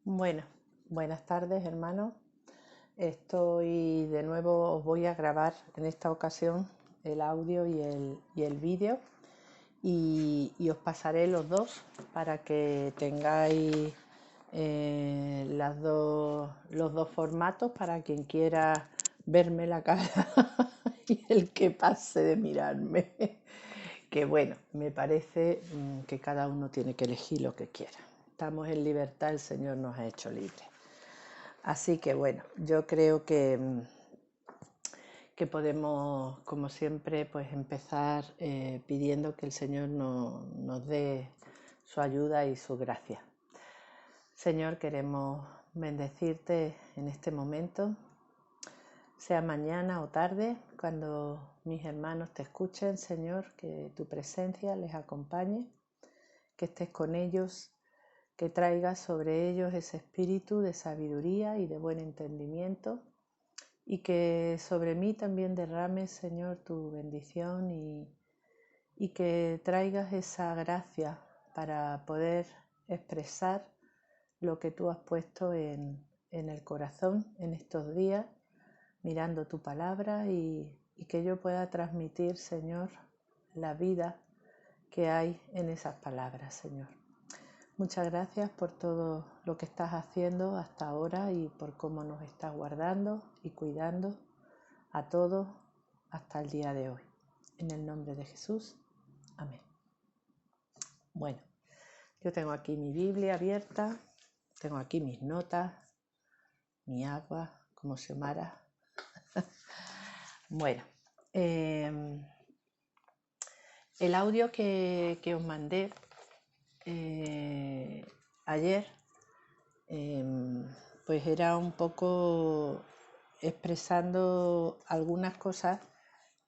Bueno, buenas tardes, hermanos. Estoy de nuevo, os voy a grabar en esta ocasión el audio y el vídeo y os pasaré los dos para que tengáis los dos formatos para quien quiera verme la cara y el que pase de mirarme. Que bueno, me parece que cada uno tiene que elegir lo que quiera. Estamos en libertad, el Señor nos ha hecho libres. Así que bueno, yo creo que podemos, como siempre, pues empezar pidiendo que el Señor nos dé su ayuda y su gracia. Señor, queremos bendecirte en este momento, sea mañana o tarde, cuando mis hermanos te escuchen, Señor, que tu presencia les acompañe, que estés con ellos, que traigas sobre ellos ese espíritu de sabiduría y de buen entendimiento, y que sobre mí también derrames, Señor, tu bendición y que traigas esa gracia para poder expresar lo que tú has puesto en el corazón en estos días, mirando tu palabra y que yo pueda transmitir, Señor, la vida que hay en esas palabras, Señor. Muchas gracias por todo lo que estás haciendo hasta ahora y por cómo nos estás guardando y cuidando a todos hasta el día de hoy. En el nombre de Jesús. Amén. Bueno, yo tengo aquí mi Biblia abierta, tengo aquí mis notas, mi agua, como Xiomara. Bueno, el audio que os mandé ayer, pues era un poco expresando algunas cosas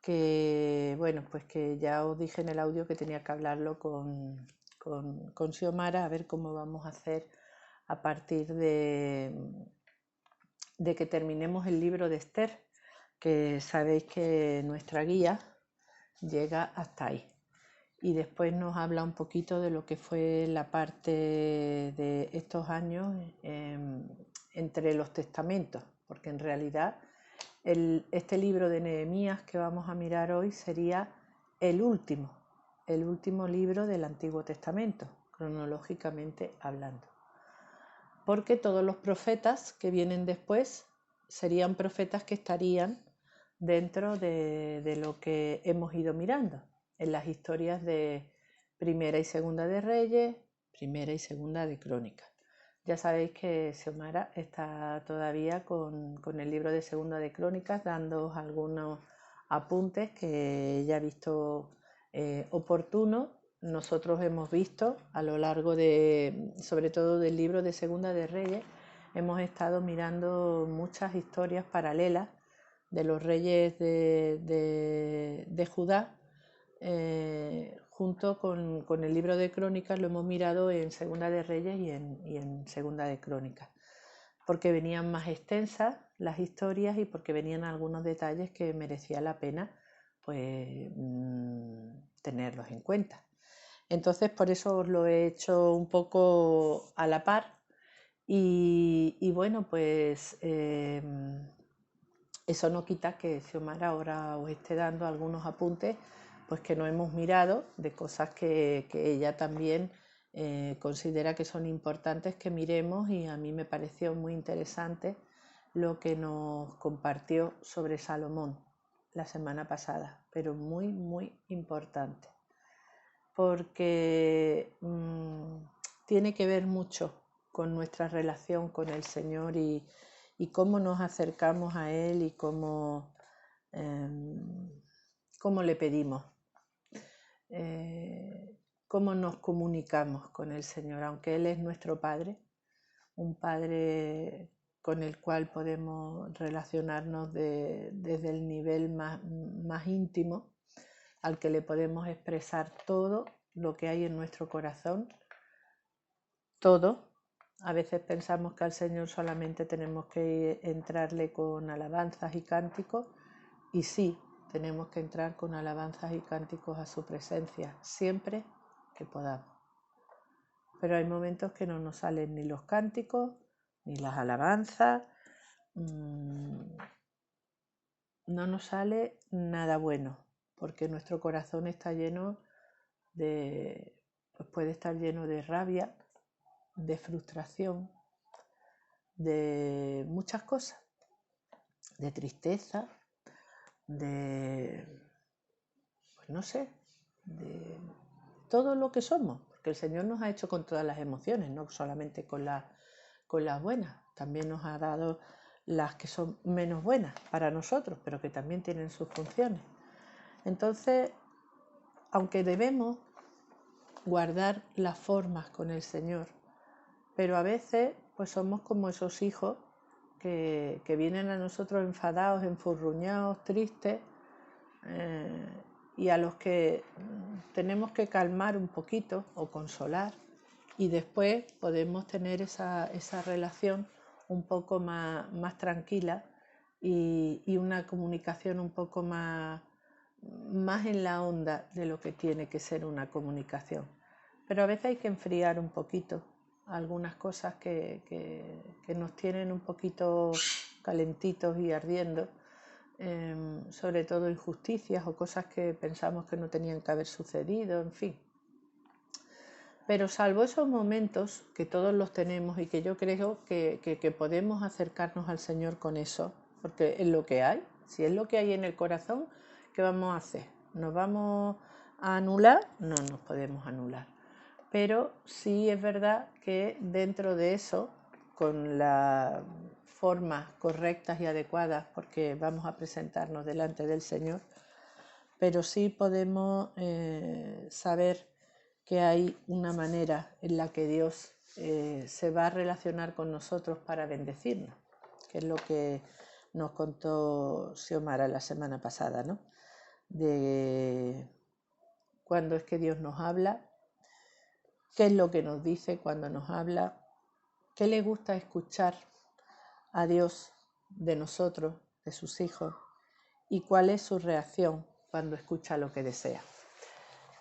que, bueno, pues que ya os dije en el audio que tenía que hablarlo con Xiomara, a ver cómo vamos a hacer a partir de que terminemos el libro de Esther, que sabéis que nuestra guía llega hasta ahí. Y después nos habla un poquito de lo que fue la parte de estos años entre los testamentos, porque en realidad este libro de Nehemías que vamos a mirar hoy sería el último libro del Antiguo Testamento, cronológicamente hablando. Porque todos los profetas que vienen después serían profetas que estarían dentro de lo que hemos ido mirando en las historias de Primera y Segunda de Reyes, Primera y Segunda de Crónicas. Ya sabéis que Xiomara está todavía con el libro de Segunda de Crónicas, dando algunos apuntes que ella ha visto oportuno. Nosotros hemos visto a lo largo de, sobre todo del libro de Segunda de Reyes, hemos estado mirando muchas historias paralelas de los reyes de Judá, junto con el libro de Crónicas. Lo hemos mirado en Segunda de Reyes y en Segunda de Crónicas, porque venían más extensas las historias y porque venían algunos detalles que merecía la pena pues tenerlos en cuenta. Entonces por eso os lo he hecho un poco a la par y bueno, pues eso no quita que Xiomara ahora os esté dando algunos apuntes pues que no hemos mirado, de cosas que ella también considera que son importantes que miremos, y a mí me pareció muy interesante lo que nos compartió sobre Salomón la semana pasada, pero muy, muy importante, porque tiene que ver mucho con nuestra relación con el Señor y cómo nos acercamos a Él y cómo le pedimos, cómo nos comunicamos con el Señor, aunque Él es nuestro Padre, un Padre con el cual podemos relacionarnos desde el nivel más íntimo, al que le podemos expresar todo lo que hay en nuestro corazón, todo. A veces pensamos que al Señor solamente tenemos que entrarle con alabanzas y cánticos, y sí, tenemos que entrar con alabanzas y cánticos a su presencia siempre que podamos. Pero hay momentos que no nos salen ni los cánticos ni las alabanzas, no nos sale nada bueno, porque nuestro corazón está lleno pues puede estar lleno de rabia, de frustración, de muchas cosas, de tristeza, pues no sé, de todo lo que somos, porque el Señor nos ha hecho con todas las emociones, no solamente con las buenas, también nos ha dado las que son menos buenas para nosotros, pero que también tienen sus funciones. Entonces, aunque debemos guardar las formas con el Señor, pero a veces pues somos como esos hijos que vienen a nosotros enfadados, enfurruñados, tristes, y a los que tenemos que calmar un poquito o consolar, y después podemos tener esa relación un poco más tranquila y una comunicación un poco más en la onda de lo que tiene que ser una comunicación. Pero a veces hay que enfriar un poquito algunas cosas que nos tienen un poquito calentitos y ardiendo, sobre todo injusticias o cosas que pensamos que no tenían que haber sucedido, en fin. Pero salvo esos momentos, que todos los tenemos y que yo creo que podemos acercarnos al Señor con eso, porque es lo que hay, si es lo que hay en el corazón, ¿qué vamos a hacer? ¿Nos vamos a anular? No nos podemos anular. Pero sí es verdad que dentro de eso, con las formas correctas y adecuadas, porque vamos a presentarnos delante del Señor, pero sí podemos saber que hay una manera en la que Dios se va a relacionar con nosotros para bendecirnos, que es lo que nos contó Xiomara la semana pasada, ¿no? De cuándo es que Dios nos habla, qué es lo que nos dice cuando nos habla, qué le gusta escuchar a Dios de nosotros, de sus hijos, y cuál es su reacción cuando escucha lo que desea.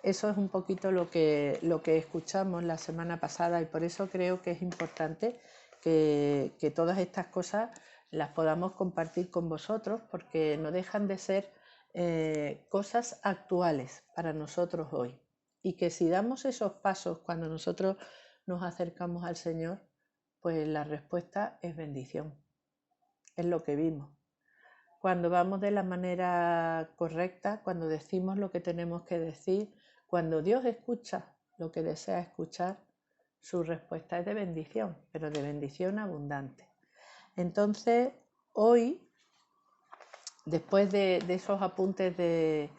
Eso es un poquito lo que escuchamos la semana pasada, y por eso creo que es importante que todas estas cosas las podamos compartir con vosotros, porque no dejan de ser cosas actuales para nosotros hoy, y que si damos esos pasos cuando nosotros nos acercamos al Señor, pues la respuesta es bendición, es lo que vimos. Cuando vamos de la manera correcta, cuando decimos lo que tenemos que decir, cuando Dios escucha lo que desea escuchar, su respuesta es de bendición, pero de bendición abundante. Entonces, hoy, después de esos apuntes de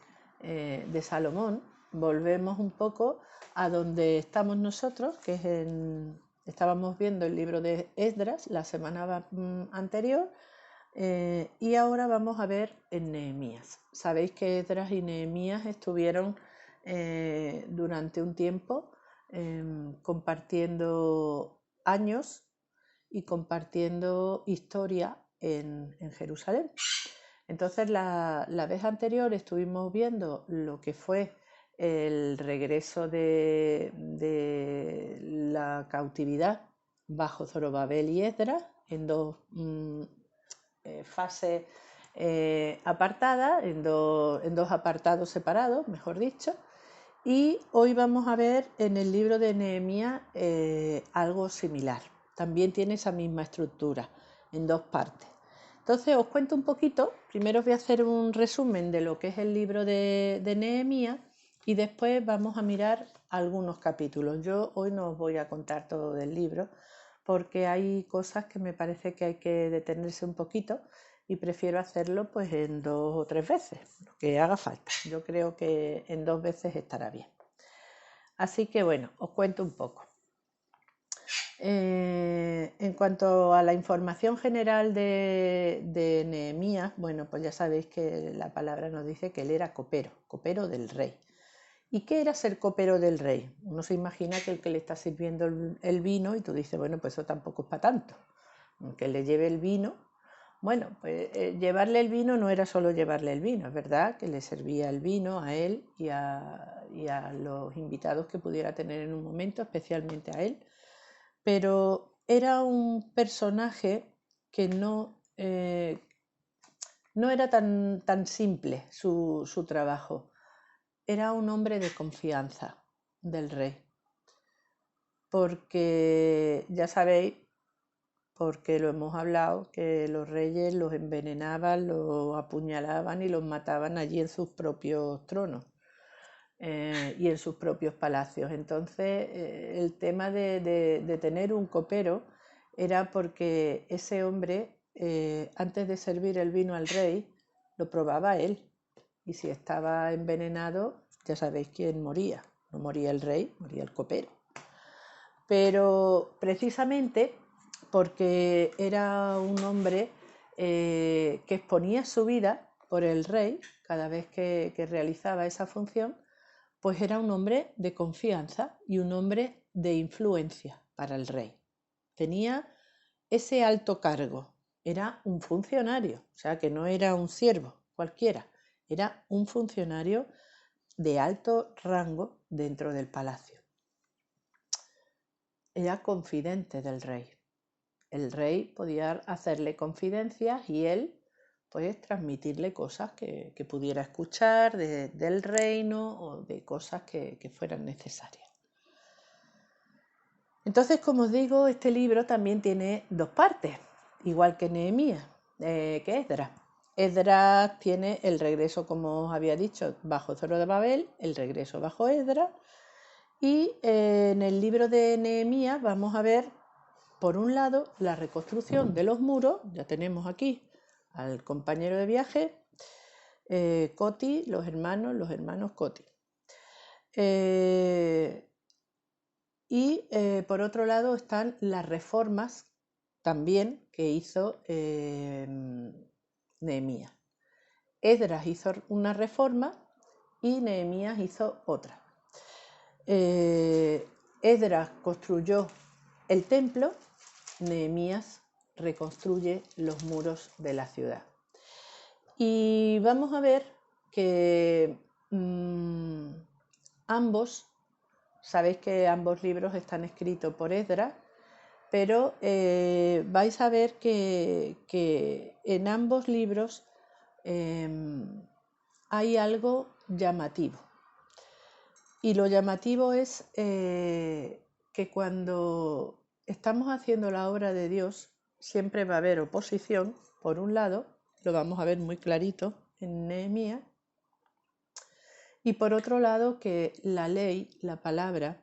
Salomón, volvemos un poco a donde estamos nosotros, que es estábamos viendo el libro de Esdras la semana anterior, y ahora vamos a ver en Nehemías. Sabéis que Esdras y Nehemías estuvieron durante un tiempo compartiendo años y compartiendo historia en Jerusalén. Entonces la vez anterior estuvimos viendo lo que fue el regreso de la cautividad bajo Zorobabel y Esdras en dos fases apartadas, en dos apartados separados, mejor dicho. Y hoy vamos a ver en el libro de Nehemías algo similar. También tiene esa misma estructura, en dos partes. Entonces os cuento un poquito. Primero os voy a hacer un resumen de lo que es el libro de Nehemías y después vamos a mirar algunos capítulos. Yo hoy no os voy a contar todo del libro porque hay cosas que me parece que hay que detenerse un poquito y prefiero hacerlo pues en 2 o 3 veces, lo que haga falta. Yo creo que en 2 veces estará bien. Así que bueno, os cuento un poco. En cuanto a la información general de Nehemías, bueno, pues ya sabéis que la palabra nos dice que él era copero del rey. ¿Y qué era ser copero del rey? Uno se imagina que el que le está sirviendo el vino, y tú dices, bueno, pues eso tampoco es para tanto, que le lleve el vino. Bueno, pues llevarle el vino no era solo llevarle el vino, es verdad que le servía el vino a él y a los invitados que pudiera tener en un momento, especialmente a él, pero era un personaje que no era tan simple su trabajo. Era un hombre de confianza del rey, porque ya sabéis, porque lo hemos hablado, que los reyes los envenenaban, los apuñalaban y los mataban allí en sus propios tronos y en sus propios palacios. Entonces, el tema de tener un copero era porque ese hombre, antes de servir el vino al rey, lo probaba él. Y si estaba envenenado, ya sabéis quién moría. No moría el rey, moría el copero. Pero precisamente porque era un hombre que exponía su vida por el rey cada vez que realizaba esa función, pues era un hombre de confianza y un hombre de influencia para el rey. Tenía ese alto cargo, era un funcionario, o sea que no era un siervo cualquiera, era un funcionario de alto rango dentro del palacio. Era confidente del rey. El rey podía hacerle confidencias y él pues transmitirle cosas que pudiera escuchar del reino o de cosas que fueran necesarias. Entonces, como os digo, este libro también tiene dos partes, igual que Nehemías, que Esdras. Esdras tiene el regreso, como os había dicho, bajo Zorobabel, el regreso bajo Esdras. Y en el libro de Nehemías vamos a ver, por un lado, la reconstrucción de los muros. Ya tenemos aquí al compañero de viaje, Coti, los hermanos Coti. Y por otro lado están las reformas también que hizo Nehemías. Esdras hizo una reforma y Nehemías hizo otra. Esdras construyó el templo, Nehemías reconstruye los muros de la ciudad. Y vamos a ver que ambos, sabéis que ambos libros están escritos por Esdras, pero vais a ver que en ambos libros hay algo llamativo. Y lo llamativo es que cuando estamos haciendo la obra de Dios, siempre va a haber oposición, por un lado, lo vamos a ver muy clarito en Nehemías, y por otro lado que la ley, la palabra,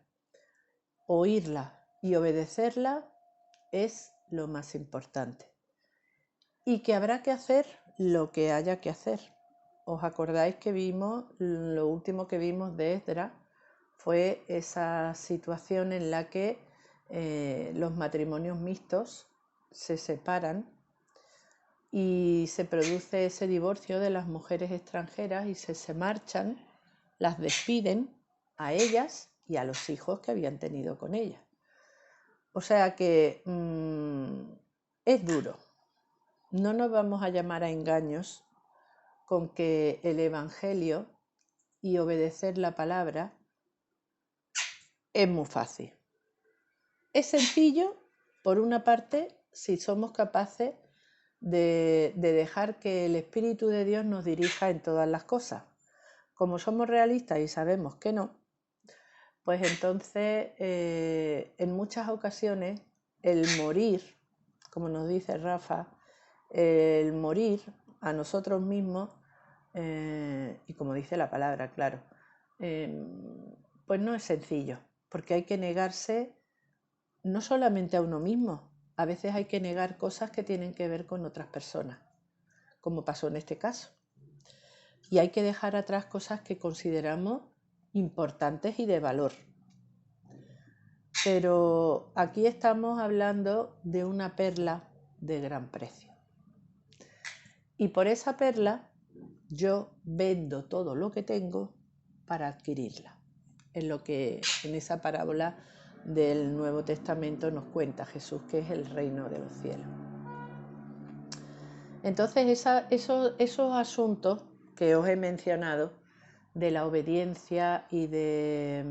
oírla y obedecerla es lo más importante. Y que habrá que hacer lo que haya que hacer. ¿Os acordáis que vimos, lo último que vimos de Esdras fue esa situación en la que los matrimonios mixtos se separan y se produce ese divorcio de las mujeres extranjeras y se marchan, las despiden a ellas y a los hijos que habían tenido con ellas? O sea que es duro. No nos vamos a llamar a engaños con que el Evangelio y obedecer la palabra es muy fácil. Es sencillo, por una parte, si somos capaces de dejar que el Espíritu de Dios nos dirija en todas las cosas. Como somos realistas y sabemos que no, pues entonces en muchas ocasiones el morir, como nos dice Rafa, el morir a nosotros mismos, y como dice la palabra, claro, pues no es sencillo, porque hay que negarse no solamente a uno mismo, a veces hay que negar cosas que tienen que ver con otras personas, como pasó en este caso. Y hay que dejar atrás cosas que consideramos importantes y de valor. Pero aquí estamos hablando de una perla de gran precio. Y por esa perla yo vendo todo lo que tengo para adquirirla. Es lo que en esa parábola del Nuevo Testamento nos cuenta Jesús, que es el reino de los cielos. Entonces esos asuntos que os he mencionado de la obediencia y de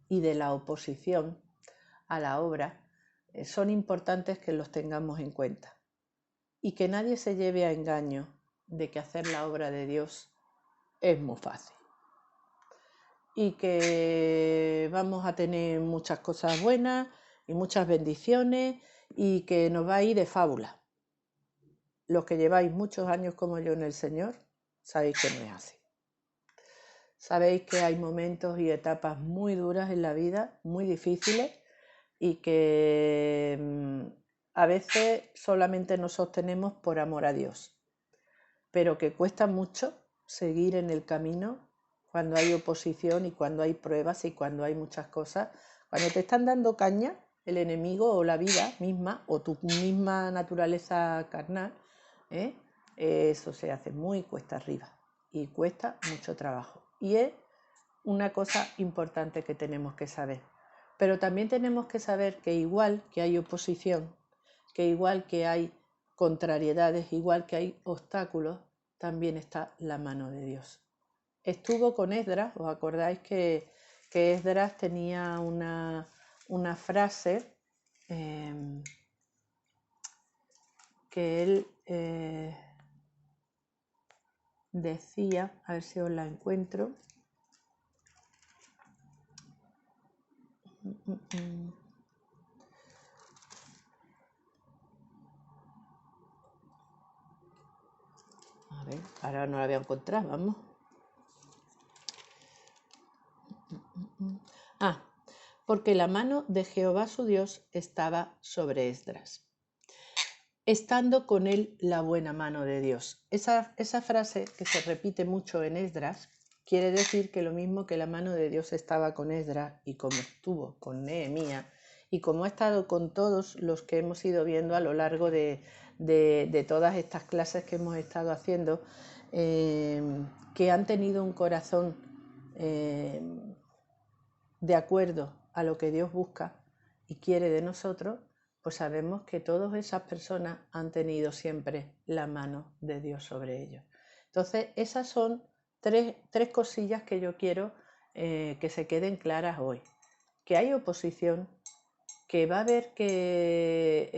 la oposición a la obra, son importantes que los tengamos en cuenta. Y que nadie se lleve a engaño de que hacer la obra de Dios es muy fácil. Y que vamos a tener muchas cosas buenas y muchas bendiciones y que nos va a ir de fábula. Los que lleváis muchos años como yo en el Señor, sabéis que no es así. Sabéis que hay momentos y etapas muy duras en la vida, muy difíciles, y que a veces solamente nos sostenemos por amor a Dios, pero que cuesta mucho seguir en el camino cuando hay oposición y cuando hay pruebas y cuando hay muchas cosas. Cuando te están dando caña el enemigo o la vida misma o tu misma naturaleza carnal, eso se hace muy cuesta arriba y cuesta mucho trabajo. Y es una cosa importante que tenemos que saber. Pero también tenemos que saber que igual que hay oposición, que igual que hay contrariedades, igual que hay obstáculos, también está la mano de Dios. Estuvo con Esdras, ¿os acordáis que Esdras tenía una frase que él decía, a ver si os la encuentro. A ver, ahora no la voy a encontrar, vamos. Porque la mano de Jehová su Dios estaba sobre Esdras, estando con él la buena mano de Dios. Esa frase que se repite mucho en Esdras quiere decir que lo mismo que la mano de Dios estaba con Esdras y como estuvo con Nehemías y como ha estado con todos los que hemos ido viendo a lo largo de todas estas clases que hemos estado haciendo, que han tenido un corazón de acuerdo a lo que Dios busca y quiere de nosotros, pues sabemos que todas esas personas han tenido siempre la mano de Dios sobre ellos. Entonces, esas son tres cosillas que yo quiero que se queden claras hoy. Que hay oposición, que va a haber que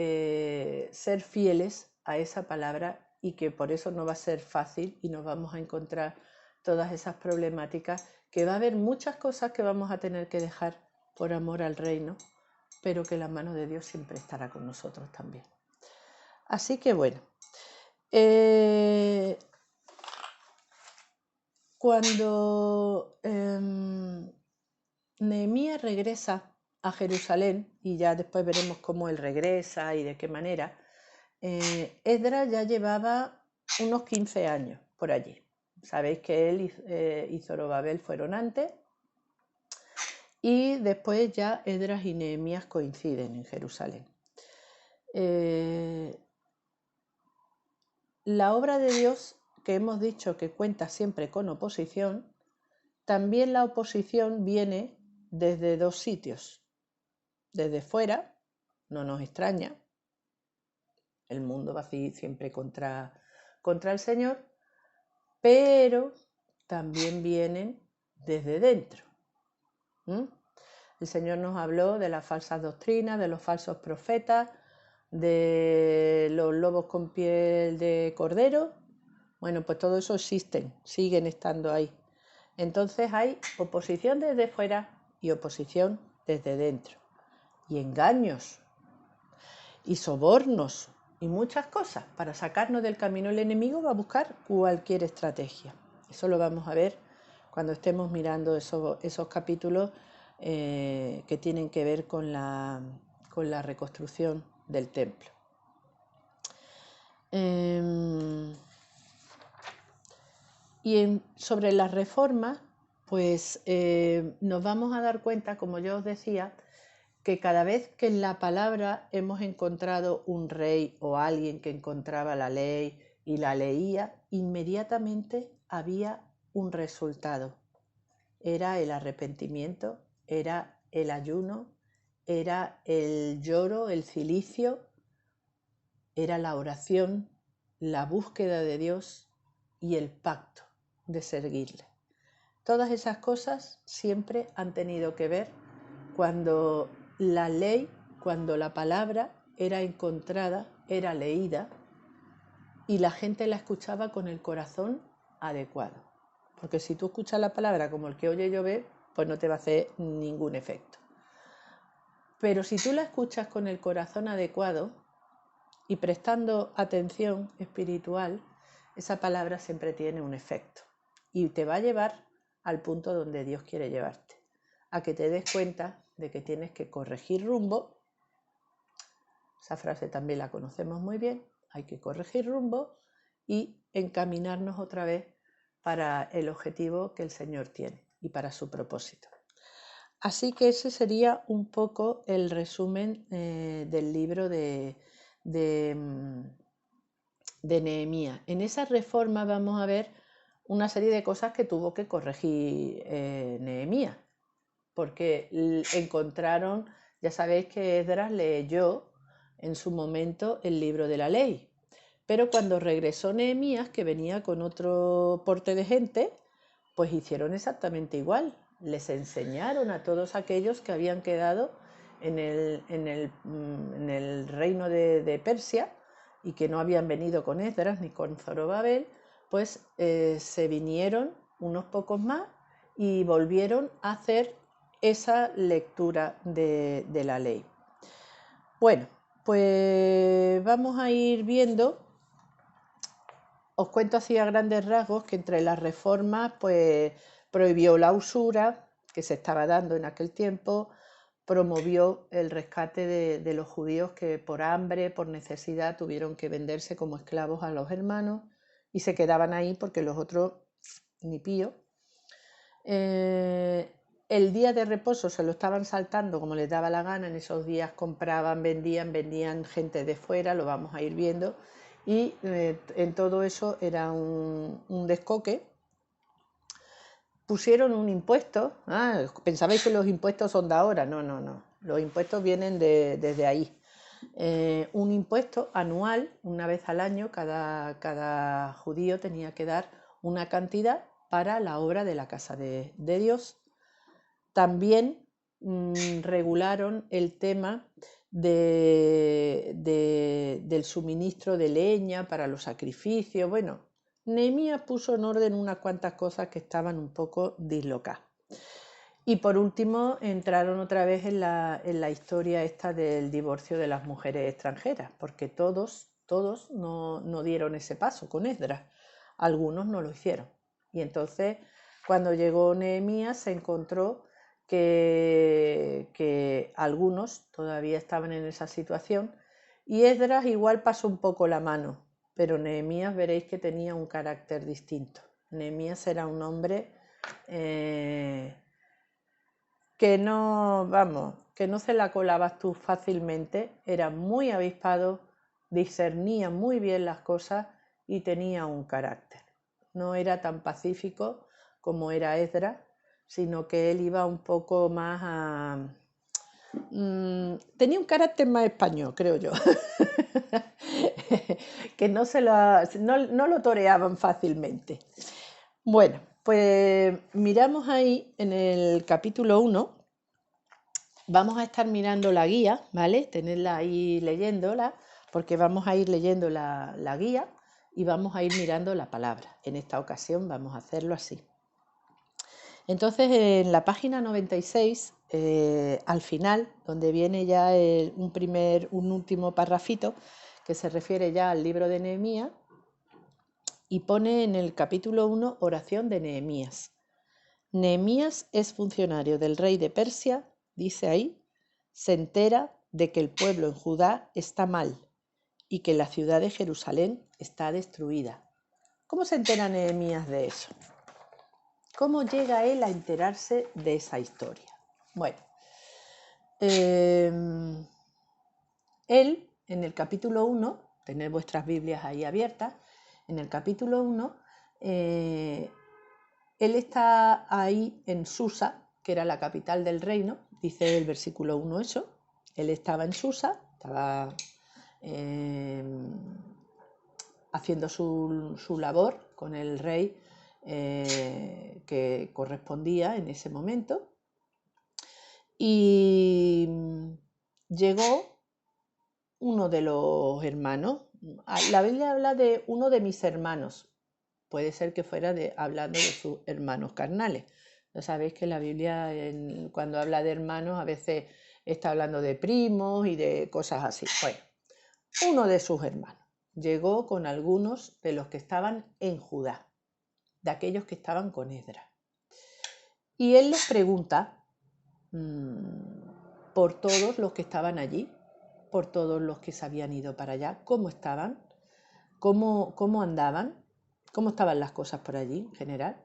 ser fieles a esa palabra y que por eso no va a ser fácil y nos vamos a encontrar todas esas problemáticas, que va a haber muchas cosas que vamos a tener que dejar por amor al reino, pero que la mano de Dios siempre estará con nosotros también. Así que bueno, cuando Nehemías regresa a Jerusalén, y ya después veremos cómo él regresa y de qué manera, Esdras ya llevaba unos 15 años por allí. Sabéis que él y Zorobabel fueron antes, y después ya Esdras y Nehemías coinciden en Jerusalén. La obra de Dios, que hemos dicho que cuenta siempre con oposición, también la oposición viene desde dos sitios. Desde fuera, no nos extraña, el mundo va a ir siempre contra el Señor, pero también vienen desde dentro. El Señor nos habló de las falsas doctrinas, de los falsos profetas, de los lobos con piel de cordero. Bueno, pues todo eso existen, siguen estando ahí. Entonces hay oposición desde fuera y oposición desde dentro. Y engaños y sobornos y muchas cosas para sacarnos del camino. El enemigo va a buscar cualquier estrategia. Eso lo vamos a ver cuando estemos mirando esos capítulos que tienen que ver con la reconstrucción del templo. Sobre las reformas, pues nos vamos a dar cuenta, como yo os decía, que cada vez que en la palabra hemos encontrado un rey o alguien que encontraba la ley y la leía, inmediatamente había un resultado. Era el arrepentimiento, era el ayuno, era el lloro, el cilicio, era la oración, la búsqueda de Dios y el pacto de seguirle. Todas esas cosas siempre han tenido que ver cuando la ley, cuando la palabra era encontrada, era leída y la gente la escuchaba con el corazón adecuado. Porque si tú escuchas la palabra como el que oye llover, pues no te va a hacer ningún efecto. Pero si tú la escuchas con el corazón adecuado y prestando atención espiritual, esa palabra siempre tiene un efecto y te va a llevar al punto donde Dios quiere llevarte, a que te des cuenta de que tienes que corregir rumbo. Esa frase también la conocemos muy bien, hay que corregir rumbo y encaminarnos otra vez para el objetivo que el Señor tiene y para su propósito. Así que ese sería un poco el resumen del libro de Nehemías. En esa reforma vamos a ver una serie de cosas que tuvo que corregir Nehemías, porque encontraron, ya sabéis que Esdras leyó en su momento el libro de la ley, pero cuando regresó Nehemías, que venía con otro porte de gente, pues hicieron exactamente igual. Les enseñaron a todos aquellos que habían quedado en el reino de Persia y que no habían venido con Esdras ni con Zorobabel, pues se vinieron unos pocos más y volvieron a hacer esa lectura de la ley. Bueno, pues vamos a ir viendo. Os cuento así a grandes rasgos que entre las reformas pues prohibió la usura que se estaba dando en aquel tiempo, promovió el rescate de los judíos que por hambre, por necesidad tuvieron que venderse como esclavos a los hermanos y se quedaban ahí porque los otros ni pío. El día de reposo se lo estaban saltando como les daba la gana, en esos días compraban, vendían gente de fuera, lo vamos a ir viendo, y en todo eso era un descoque. Pusieron un impuesto, pensabais que los impuestos son de ahora, no, los impuestos vienen desde ahí. Un impuesto anual, una vez al año, cada judío tenía que dar una cantidad para la obra de la casa de Dios. También regularon el tema del suministro de leña para los sacrificios. Bueno, Nehemías puso en orden unas cuantas cosas que estaban un poco dislocadas. Y por último entraron otra vez en la historia esta del divorcio de las mujeres extranjeras, porque todos no dieron ese paso con Esdras, algunos no lo hicieron. Y entonces cuando llegó Nehemías se encontró que algunos todavía estaban en esa situación y Esdras igual pasó un poco la mano, pero Nehemías veréis que tenía un carácter distinto. Nehemías era un hombre que no se la colabas tú fácilmente, era muy avispado, discernía muy bien las cosas y tenía un carácter. No era tan pacífico como era Esdras, sino que él iba un poco más a... tenía un carácter más español, creo yo, que no lo toreaban fácilmente. Bueno, pues miramos ahí en el capítulo 1, vamos a estar mirando la guía, ¿vale? Tenerla ahí leyéndola, porque vamos a ir leyendo la guía y vamos a ir mirando la palabra. En esta ocasión vamos a hacerlo así. Entonces, en la página 96, al final, donde viene ya un último parrafito, que se refiere ya al libro de Nehemías, y pone en el capítulo 1, oración de Nehemías. Nehemías es funcionario del rey de Persia, dice ahí, se entera de que el pueblo en Judá está mal y que la ciudad de Jerusalén está destruida. ¿Cómo se entera Nehemías de eso? ¿Cómo llega él a enterarse de esa historia? Bueno, él en el capítulo 1, tened vuestras Biblias ahí abiertas, en el capítulo 1, él está ahí en Susa, que era la capital del reino, dice el versículo 1 eso, él estaba en Susa, estaba haciendo su labor con el rey que correspondía en ese momento, y llegó uno de los hermanos. La Biblia habla de uno de mis hermanos. Puede ser que fuera hablando de sus hermanos carnales. Ya sabéis que la Biblia, cuando habla de hermanos, a veces está hablando de primos y de cosas así. Bueno, uno de sus hermanos llegó con algunos de los que estaban en Judá, de aquellos que estaban con Esdras. Y él les pregunta por todos los que estaban allí, por todos los que se habían ido para allá, cómo estaban, cómo andaban, cómo estaban las cosas por allí en general.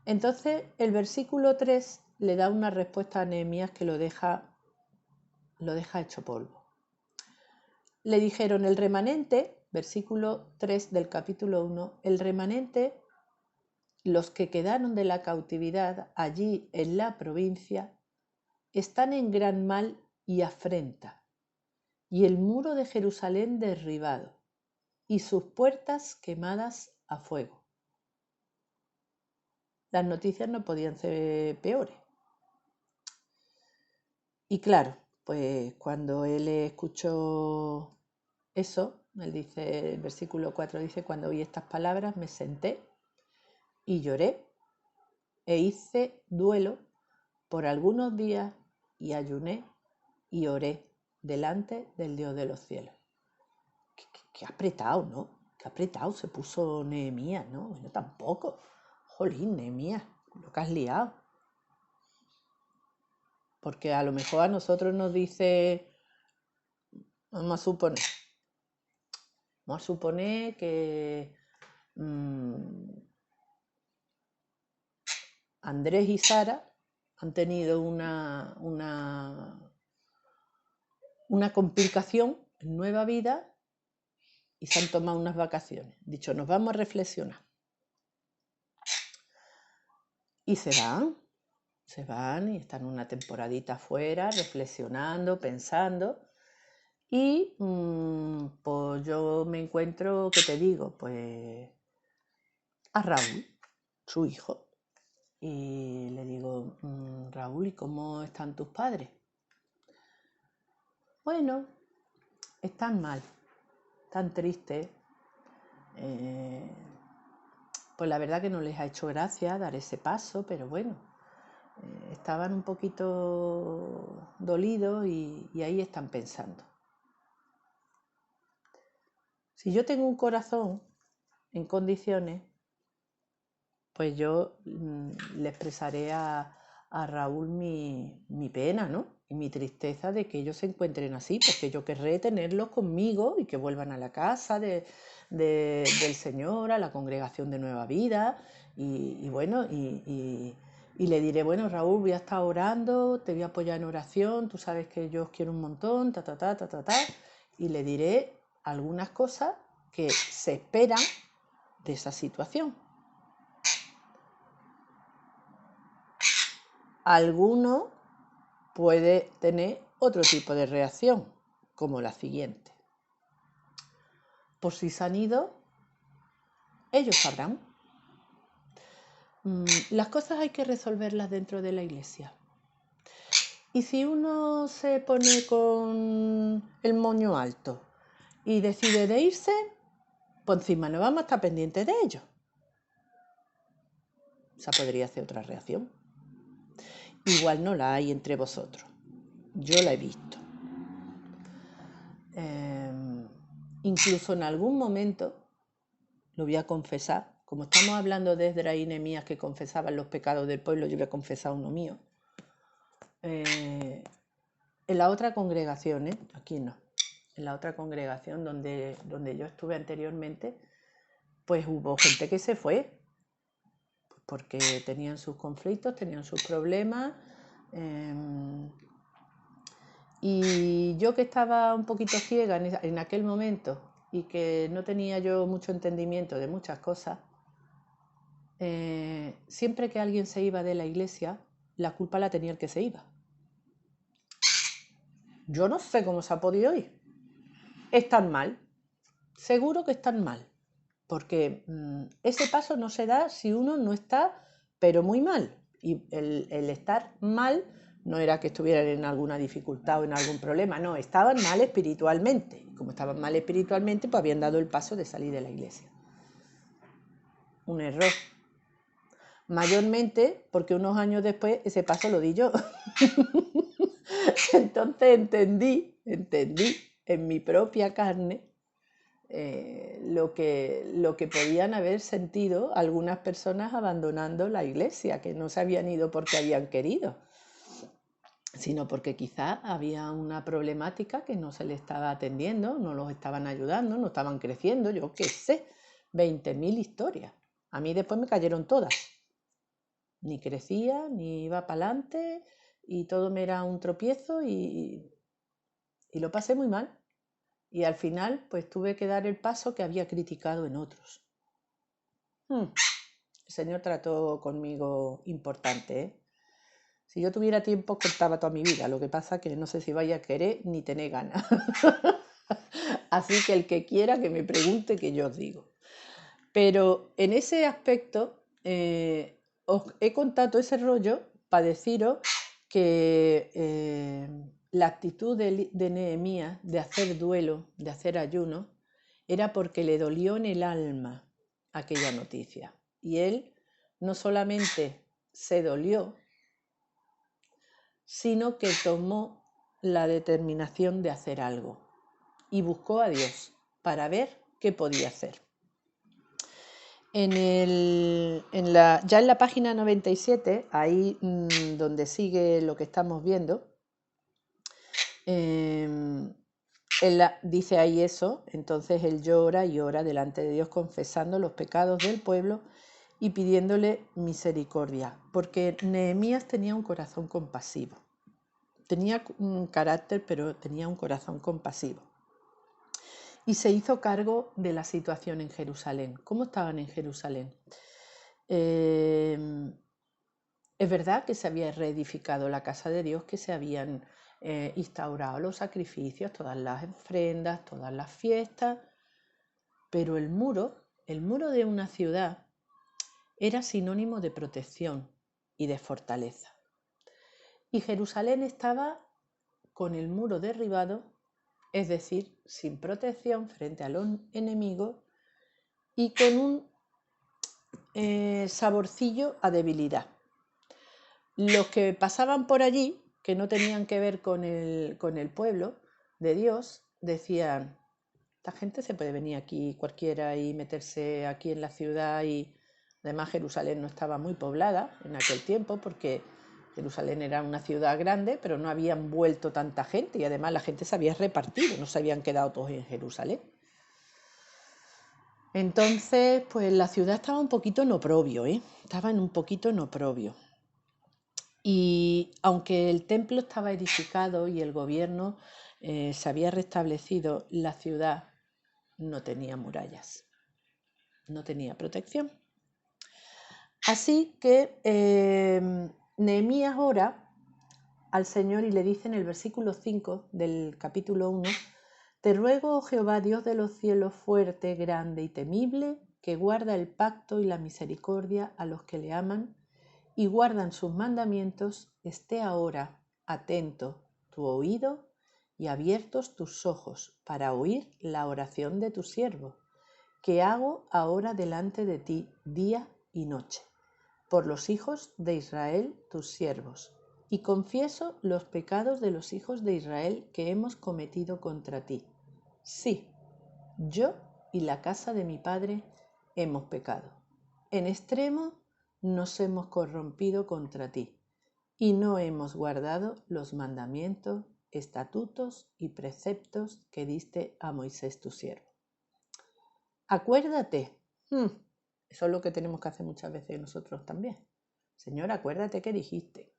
Entonces el versículo 3 le da una respuesta a Nehemías que lo deja hecho polvo. Le dijeron el remanente, versículo 3 del capítulo 1, el remanente, los que quedaron de la cautividad allí en la provincia, están en gran mal y afrenta, y el muro de Jerusalén derribado, y sus puertas quemadas a fuego. Las noticias no podían ser peores. Y claro, pues cuando él escuchó eso, él dice, el versículo 4 dice, cuando oí estas palabras me senté y lloré e hice duelo por algunos días y ayuné y oré delante del Dios de los cielos. Qué apretado, ¿no? Qué apretado se puso Nehemías, ¿no? Bueno, tampoco. Jolín, Nehemías, lo que has liado. Porque a lo mejor a nosotros nos dice, vamos a suponer que Andrés y Sara han tenido una complicación en nueva vida y se han tomado unas vacaciones. Dicho, nos vamos a reflexionar. Y se van y están una temporadita afuera, reflexionando, pensando. Y pues yo me encuentro, ¿qué te digo? Pues a Raúl, su hijo. Y le digo, Raúl, ¿y cómo están tus padres? Bueno, están mal, están tristes. Pues la verdad que no les ha hecho gracia dar ese paso, pero bueno, estaban un poquito dolidos y ahí están pensando. Si yo tengo un corazón en condiciones, pues yo le expresaré a Raúl mi pena, ¿no? Y mi tristeza de que ellos se encuentren así, porque yo querré tenerlos conmigo y que vuelvan a la casa del Señor, a la congregación de Nueva Vida. Y bueno, y le diré, bueno, Raúl, voy a estar orando, te voy a apoyar en oración, tú sabes que yo os quiero un montón, y le diré algunas cosas que se esperan de esa situación. Alguno puede tener otro tipo de reacción, como la siguiente. Por si se han ido, ellos sabrán. Las cosas hay que resolverlas dentro de la iglesia. Y si uno se pone con el moño alto y decide de irse, pues encima no vamos a estar pendientes de ello. Esa podría ser otra reacción. Igual no la hay entre vosotros. Yo la he visto. Incluso en algún momento, lo voy a confesar, como estamos hablando de Esdras y Nehemías que confesaban los pecados del pueblo, yo voy a confesar uno mío. En la otra congregación, aquí no, en la otra congregación donde yo estuve anteriormente, pues hubo gente que se fue, porque tenían sus conflictos, tenían sus problemas. Y yo que estaba un poquito ciega en aquel momento y que no tenía yo mucho entendimiento de muchas cosas, siempre que alguien se iba de la iglesia, la culpa la tenía el que se iba. Yo no sé cómo se ha podido ir. Están mal. Seguro que están mal. Porque ese paso no se da si uno no está, pero muy mal. Y el estar mal No era que estuvieran en alguna dificultad o en algún problema, no, estaban mal espiritualmente. Como estaban mal espiritualmente, pues habían dado el paso de salir de la iglesia. Un error. Mayormente porque unos años después ese paso lo di yo. Entonces entendí en mi propia carne lo que podían haber sentido algunas personas abandonando la iglesia, que no se habían ido porque habían querido, sino porque quizás había una problemática que no se les estaba atendiendo, no los estaban ayudando, no estaban creciendo, yo qué sé, 20.000 historias. A mí después me cayeron todas. Ni crecía, ni iba para adelante, y todo me era un tropiezo y lo pasé muy mal. Y al final pues tuve que dar el paso que había criticado en otros. El Señor trató conmigo importante, ¿eh? Si yo tuviera tiempo contaba toda mi vida, lo que pasa que no sé si vaya a querer ni tener ganas. Así que el que quiera que me pregunte, que yo os digo. Pero en ese aspecto os he contado ese rollo para deciros que la actitud de Nehemías de hacer duelo, de hacer ayuno, era porque le dolió en el alma aquella noticia. Y él no solamente se dolió, sino que tomó la determinación de hacer algo y buscó a Dios para ver qué podía hacer. Ya en la página 97, ahí donde sigue lo que estamos viendo, dice ahí eso. Entonces él llora y ora delante de Dios, confesando los pecados del pueblo y pidiéndole misericordia, porque Nehemías tenía un corazón compasivo. Tenía un carácter, pero tenía un corazón compasivo. Y se hizo cargo de la situación en Jerusalén. ¿Cómo estaban en Jerusalén? Es verdad que se había reedificado la casa de Dios, que se habían instaurado los sacrificios, todas las ofrendas, todas las fiestas, pero el muro de una ciudad era sinónimo de protección y de fortaleza. Y Jerusalén estaba con el muro derribado, es decir, sin protección frente a los enemigos y con un saborcillo a debilidad. Los que pasaban por allí, que no tenían que ver con el pueblo de Dios, decían: esta gente se puede venir aquí cualquiera y meterse aquí en la ciudad. Y además Jerusalén no estaba muy poblada en aquel tiempo, porque Jerusalén era una ciudad grande, pero no habían vuelto tanta gente, y además la gente se había repartido, no se habían quedado todos en Jerusalén. Entonces, pues la ciudad estaba un poquito en oprobio, estaba en un poquito en oprobio. Y aunque el templo estaba edificado y el gobierno se había restablecido, la ciudad no tenía murallas, no tenía protección. Así que Nehemías ora al Señor y le dice en el versículo 5 del capítulo 1: te ruego, oh Jehová, Dios de los cielos, fuerte, grande y temible, que guarda el pacto y la misericordia a los que le aman y guardan sus mandamientos, esté ahora atento tu oído y abiertos tus ojos para oír la oración de tu siervo, que hago ahora delante de ti día y noche, por los hijos de Israel tus siervos, y confieso los pecados de los hijos de Israel que hemos cometido contra ti. Sí, yo y la casa de mi padre hemos pecado. En extremo nos hemos corrompido contra ti, y no hemos guardado los mandamientos, estatutos y preceptos que diste a Moisés tu siervo. Acuérdate. Eso es lo que tenemos que hacer muchas veces nosotros también. Señor, acuérdate que dijiste.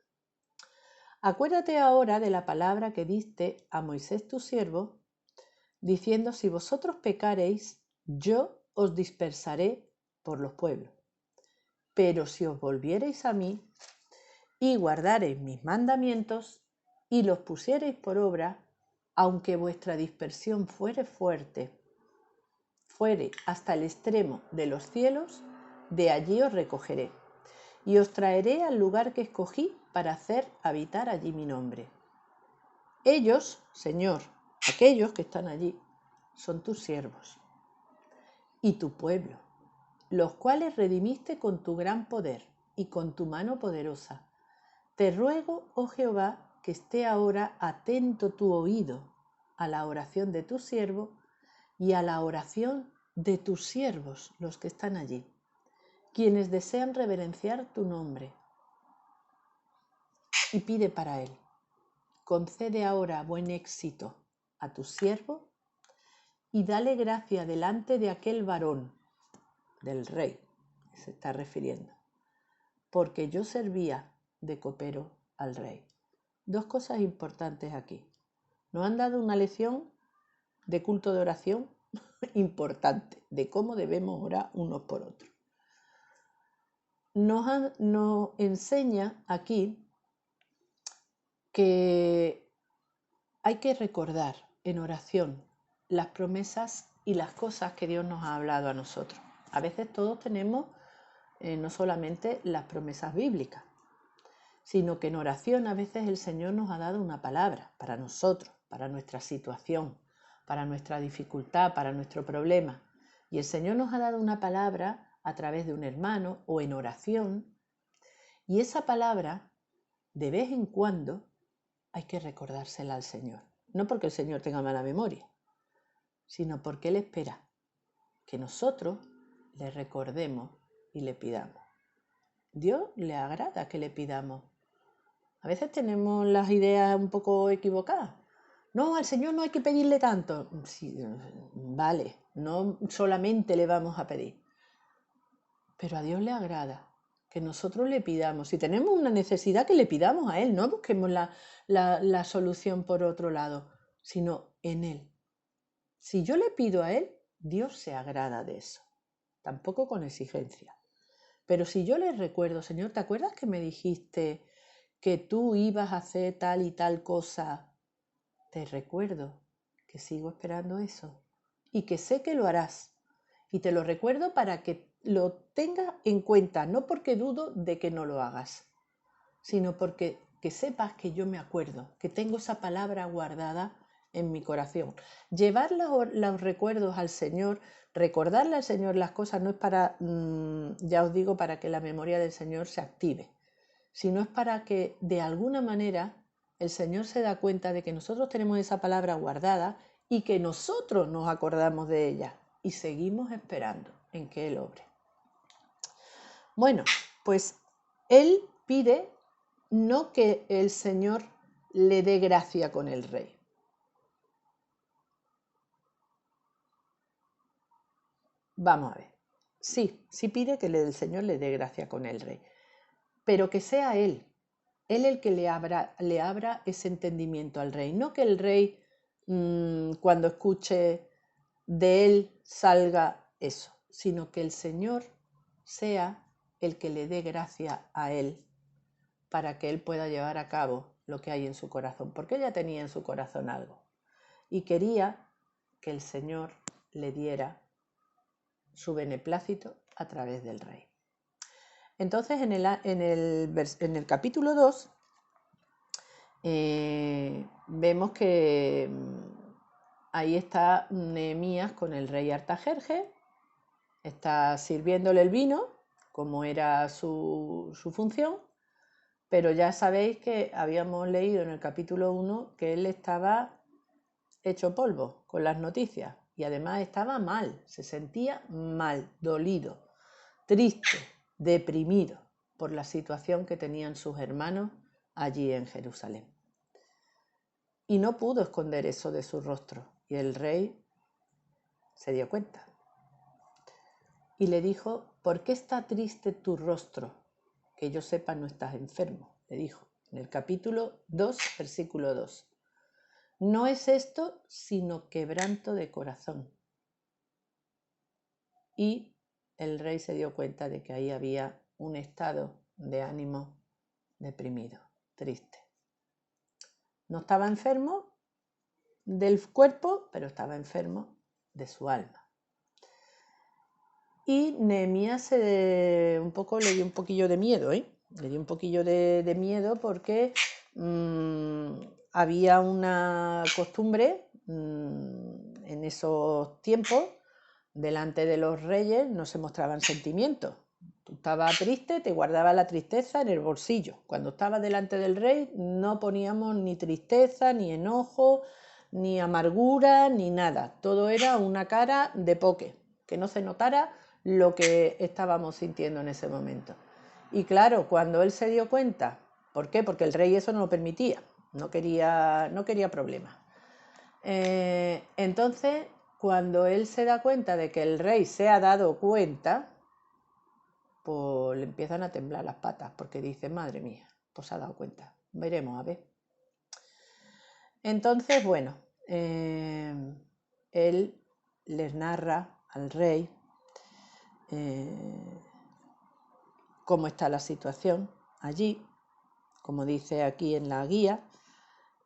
Acuérdate ahora de la palabra que diste a Moisés tu siervo, diciendo: si vosotros pecareis, yo os dispersaré por los pueblos. Pero si os volviereis a mí y guardareis mis mandamientos y los pusiereis por obra, aunque vuestra dispersión fuere fuerte, fuere hasta el extremo de los cielos, de allí os recogeré. y os traeré al lugar que escogí para hacer habitar allí mi nombre. Ellos, Señor, aquellos que están allí, son tus siervos y tu pueblo, los cuales redimiste con tu gran poder y con tu mano poderosa. Te ruego, oh Jehová, que esté ahora atento tu oído a la oración de tu siervo y a la oración de tus siervos, los que están allí, quienes desean reverenciar tu nombre. Y pide para él. Concede ahora buen éxito a tu siervo y dale gracia delante de aquel varón, del rey, que se está refiriendo, porque yo servía de copero al rey. Dos cosas importantes aquí. Nos han dado una lección de culto de oración importante, de cómo debemos orar unos por otros. Nos enseña aquí que hay que recordar en oración las promesas y las cosas que Dios nos ha hablado a nosotros. A veces todos tenemos no solamente las promesas bíblicas, sino que en oración a veces el Señor nos ha dado una palabra para nosotros, para nuestra situación, para nuestra dificultad, para nuestro problema. Y el Señor nos ha dado una palabra a través de un hermano o en oración, y esa palabra de vez en cuando hay que recordársela al Señor. No porque el Señor tenga mala memoria, sino porque Él espera que nosotros le recordemos y le pidamos. Dios le agrada que le pidamos. A veces tenemos las ideas un poco equivocadas. No, al Señor no hay que pedirle tanto. Sí, vale, no solamente le vamos a pedir, pero a Dios le agrada que nosotros le pidamos. Si tenemos una necesidad, que le pidamos a Él, no busquemos la solución por otro lado, sino en Él. Si yo le pido a Él, Dios se agrada de eso, tampoco con exigencia. Pero si yo le recuerdo, Señor, ¿te acuerdas que me dijiste que tú ibas a hacer tal y tal cosa? Te recuerdo que sigo esperando eso y que sé que lo harás. Y te lo recuerdo para que lo tengas en cuenta, no porque dudo de que no lo hagas, sino porque que sepas que yo me acuerdo, que tengo esa palabra guardada en mi corazón. Llevar los recuerdos al Señor, recordarle al Señor las cosas no es para, ya os digo, para que la memoria del Señor se active, sino es para que de alguna manera el Señor se da cuenta de que nosotros tenemos esa palabra guardada y que nosotros nos acordamos de ella y seguimos esperando en que Él obre. Bueno, pues Él pide no que el Señor le dé gracia con el rey. Vamos a ver. Sí pide que el Señor le dé gracia con el rey, pero que sea Él el que le abra ese entendimiento al rey, no que el rey cuando escuche de él salga eso, sino que el Señor sea el que le dé gracia a él para que él pueda llevar a cabo lo que hay en su corazón, porque ella tenía en su corazón algo y quería que el Señor le diera su beneplácito a través del rey. Entonces en el capítulo 2 vemos que ahí está Nehemías con el rey Artajerjes, está sirviéndole el vino, como era su función, pero ya sabéis que habíamos leído en el capítulo 1 que él estaba hecho polvo con las noticias y además estaba mal, se sentía mal, dolido, triste, deprimido por la situación que tenían sus hermanos allí en Jerusalén. Y no pudo esconder eso de su rostro. Y el rey se dio cuenta. Y le dijo, ¿por qué está triste tu rostro? Que yo sepa no estás enfermo, le dijo. En el capítulo 2, versículo 2. No es esto sino quebranto de corazón. Y el rey se dio cuenta de que ahí había un estado de ánimo deprimido, triste. No estaba enfermo del cuerpo, pero estaba enfermo de su alma. Y Nehemías un poco, le dio un poquillo de miedo, ¿eh? Le dio un poquillo de miedo porque había una costumbre en esos tiempos, delante de los reyes no se mostraban sentimientos. Tú estabas triste, te guardabas la tristeza en el bolsillo. Cuando estabas delante del rey no poníamos ni tristeza, ni enojo, ni amargura, ni nada. Todo era una cara de poke, que no se notara lo que estábamos sintiendo en ese momento. Y claro, cuando él se dio cuenta, ¿por qué? Porque el rey eso no lo permitía, no quería problemas. Entonces, cuando él se da cuenta de que el rey se ha dado cuenta, pues le empiezan a temblar las patas, porque dice, madre mía, pues se ha dado cuenta, veremos a ver. Entonces, bueno, él les narra al rey cómo está la situación allí, como dice aquí en la guía,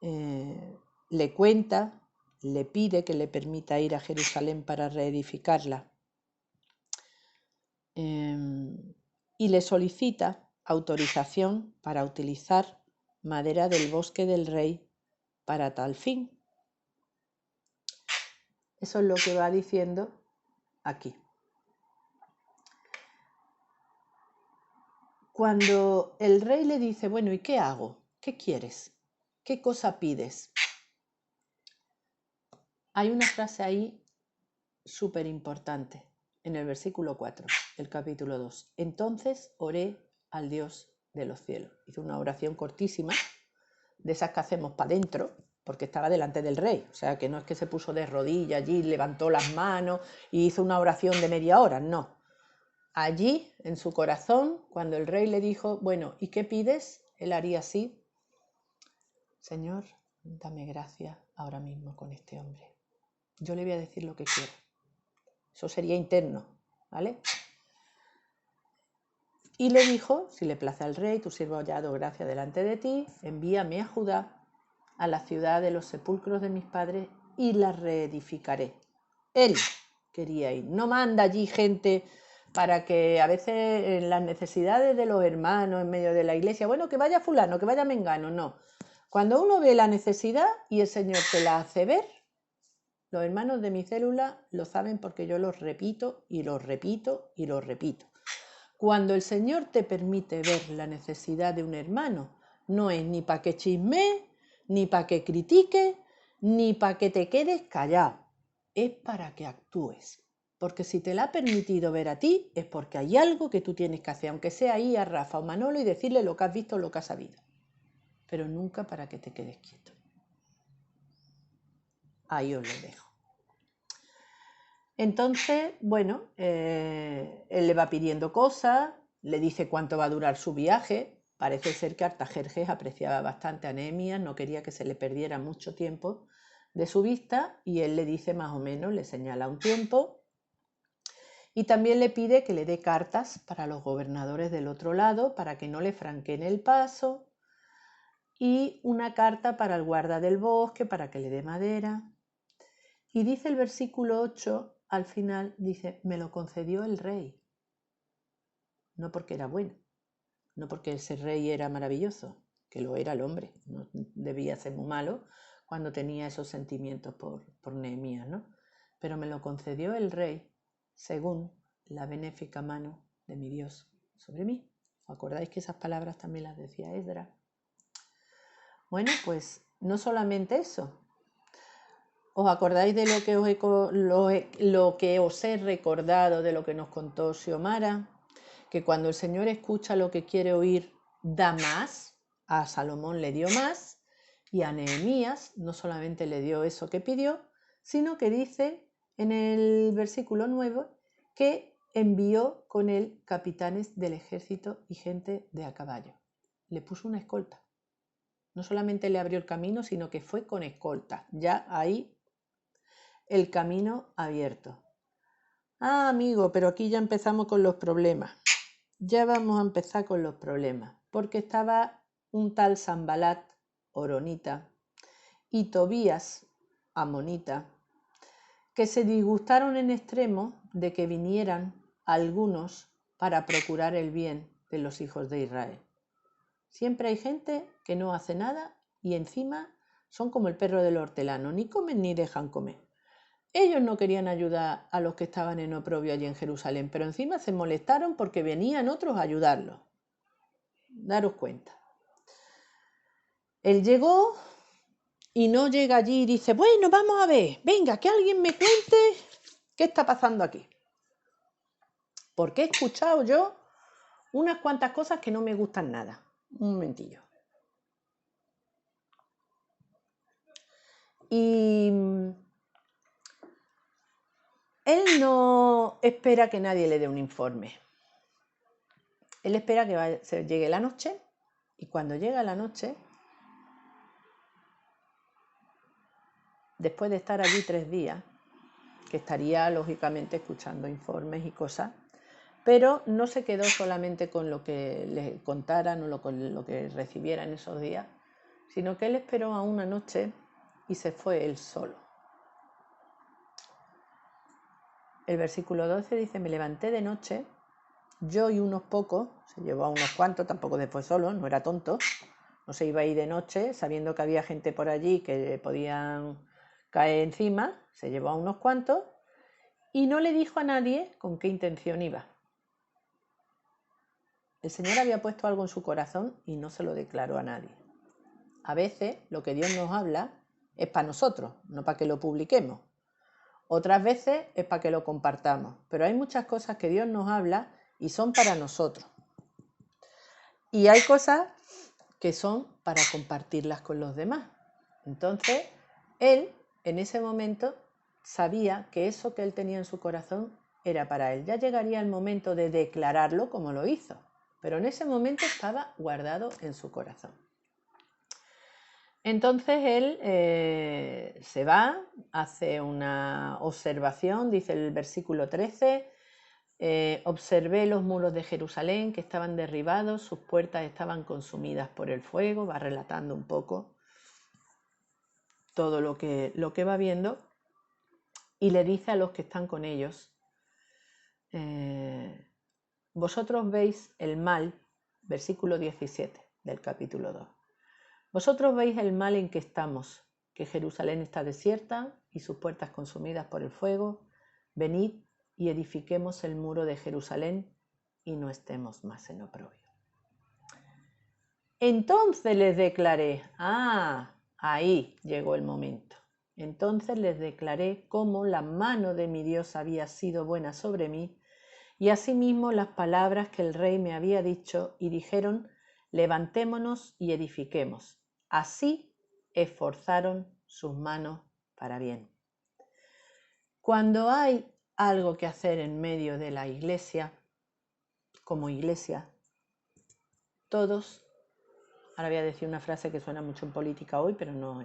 le cuenta, le pide que le permita ir a Jerusalén para reedificarla y le solicita autorización para utilizar madera del bosque del rey para tal fin. Eso es lo que va diciendo aquí. Cuando el rey le dice, bueno, ¿y qué hago? ¿Qué quieres? ¿Qué cosa pides? Hay una frase ahí súper importante en el versículo 4 del capítulo 2. Entonces oré al Dios de los cielos. Hizo una oración cortísima, de esas que hacemos para adentro, porque estaba delante del rey. O sea, que no es que se puso de rodillas allí, levantó las manos y hizo una oración de media hora, no. Allí, en su corazón, cuando el rey le dijo, bueno, ¿y qué pides? Él haría así, Señor, dame gracia ahora mismo con este hombre. Yo le voy a decir lo que quiero. Eso sería interno, ¿vale? Y le dijo, si le place al rey, tu siervo ha hallado gracia delante de ti, envíame a Judá, a la ciudad de los sepulcros de mis padres, y la reedificaré. Él quería ir, no manda allí gente para que a veces en las necesidades de los hermanos en medio de la iglesia, bueno, que vaya fulano, que vaya mengano, no. Cuando uno ve la necesidad y el Señor te la hace ver, los hermanos de mi célula lo saben porque yo los repito y los repito y los repito. Cuando el Señor te permite ver la necesidad de un hermano, no es ni para que chisme, ni para que critique, ni para que te quedes callado. Es para que actúes. Porque si te la ha permitido ver a ti, es porque hay algo que tú tienes que hacer, aunque sea ir a Rafa o Manolo y decirle lo que has visto o lo que has sabido. Pero nunca para que te quedes quieto. Ahí os lo dejo. Entonces, bueno, él le va pidiendo cosas, le dice cuánto va a durar su viaje. Parece ser que Artajerjes apreciaba bastante a Nehemías, no quería que se le perdiera mucho tiempo de su vista, y él le dice más o menos, le señala un tiempo, y también le pide que le dé cartas para los gobernadores del otro lado, para que no le franqueen el paso, y una carta para el guarda del bosque, para que le dé madera. Y dice el versículo 8, al final, dice, me lo concedió el rey. No porque era bueno, no porque ese rey era maravilloso, que lo era el hombre, no debía ser muy malo cuando tenía esos sentimientos por Nehemías, ¿no? Pero me lo concedió el rey según la benéfica mano de mi Dios sobre mí. ¿Os acordáis que esas palabras también las decía Esdras? Bueno, pues no solamente eso. ¿Os acordáis de lo que os he recordado de lo que nos contó Xiomara? Que cuando el Señor escucha lo que quiere oír, da más. A Salomón le dio más y a Nehemías no solamente le dio eso que pidió, sino que dice en el versículo 9 que envió con él capitanes del ejército y gente de a caballo. Le puso una escolta. No solamente le abrió el camino, sino que fue con escolta. Ya ahí el camino abierto. Ah, amigo, pero aquí ya empezamos con los problemas. Ya vamos a empezar con los problemas, porque estaba un tal Sanbalat, horonita, y Tobías, amonita, que se disgustaron en extremo de que vinieran algunos para procurar el bien de los hijos de Israel. Siempre hay gente que no hace nada y encima son como el perro del hortelano, ni comen ni dejan comer. Ellos no querían ayudar a los que estaban en oprobio allí en Jerusalén, pero encima se molestaron porque venían otros a ayudarlos. Daros cuenta. Él llegó y no llega allí y dice, bueno, vamos a ver, venga, que alguien me cuente qué está pasando aquí. Porque he escuchado yo unas cuantas cosas que no me gustan nada. Un momentillo. Y él no espera que nadie le dé un informe. Él espera que llegue la noche y cuando llega la noche, después de estar allí 3 días, que estaría lógicamente escuchando informes y cosas, pero no se quedó solamente con lo que le contaran o con lo que recibiera en esos días, sino que él esperó a una noche y se fue él solo. El versículo 12 dice, me levanté de noche, yo y unos pocos, se llevó a unos cuantos, tampoco se fue solo, no era tonto, no se iba a ir de noche sabiendo que había gente por allí que podían caer encima, se llevó a unos cuantos y no le dijo a nadie con qué intención iba. El Señor había puesto algo en su corazón y no se lo declaró a nadie. A veces lo que Dios nos habla es para nosotros, no para que lo publiquemos. Otras veces es para que lo compartamos, pero hay muchas cosas que Dios nos habla y son para nosotros. Y hay cosas que son para compartirlas con los demás. Entonces, él en ese momento sabía que eso que él tenía en su corazón era para él. Ya llegaría el momento de declararlo como lo hizo, pero en ese momento estaba guardado en su corazón. Entonces él se va, hace una observación, dice el versículo 13, observé los muros de Jerusalén que estaban derribados, sus puertas estaban consumidas por el fuego, va relatando un poco todo lo que va viendo y le dice a los que están con ellos, vosotros veis el mal, versículo 17 del capítulo 2. Vosotros veis el mal en que estamos, que Jerusalén está desierta y sus puertas consumidas por el fuego. Venid y edifiquemos el muro de Jerusalén y no estemos más en oprobio. Entonces les declaré, ahí llegó el momento. Entonces les declaré cómo la mano de mi Dios había sido buena sobre mí y asimismo las palabras que el rey me había dicho y dijeron, levantémonos y edifiquemos. Así esforzaron sus manos para bien. Cuando hay algo que hacer en medio de la iglesia, como iglesia, todos, ahora voy a decir una frase que suena mucho en política hoy, pero no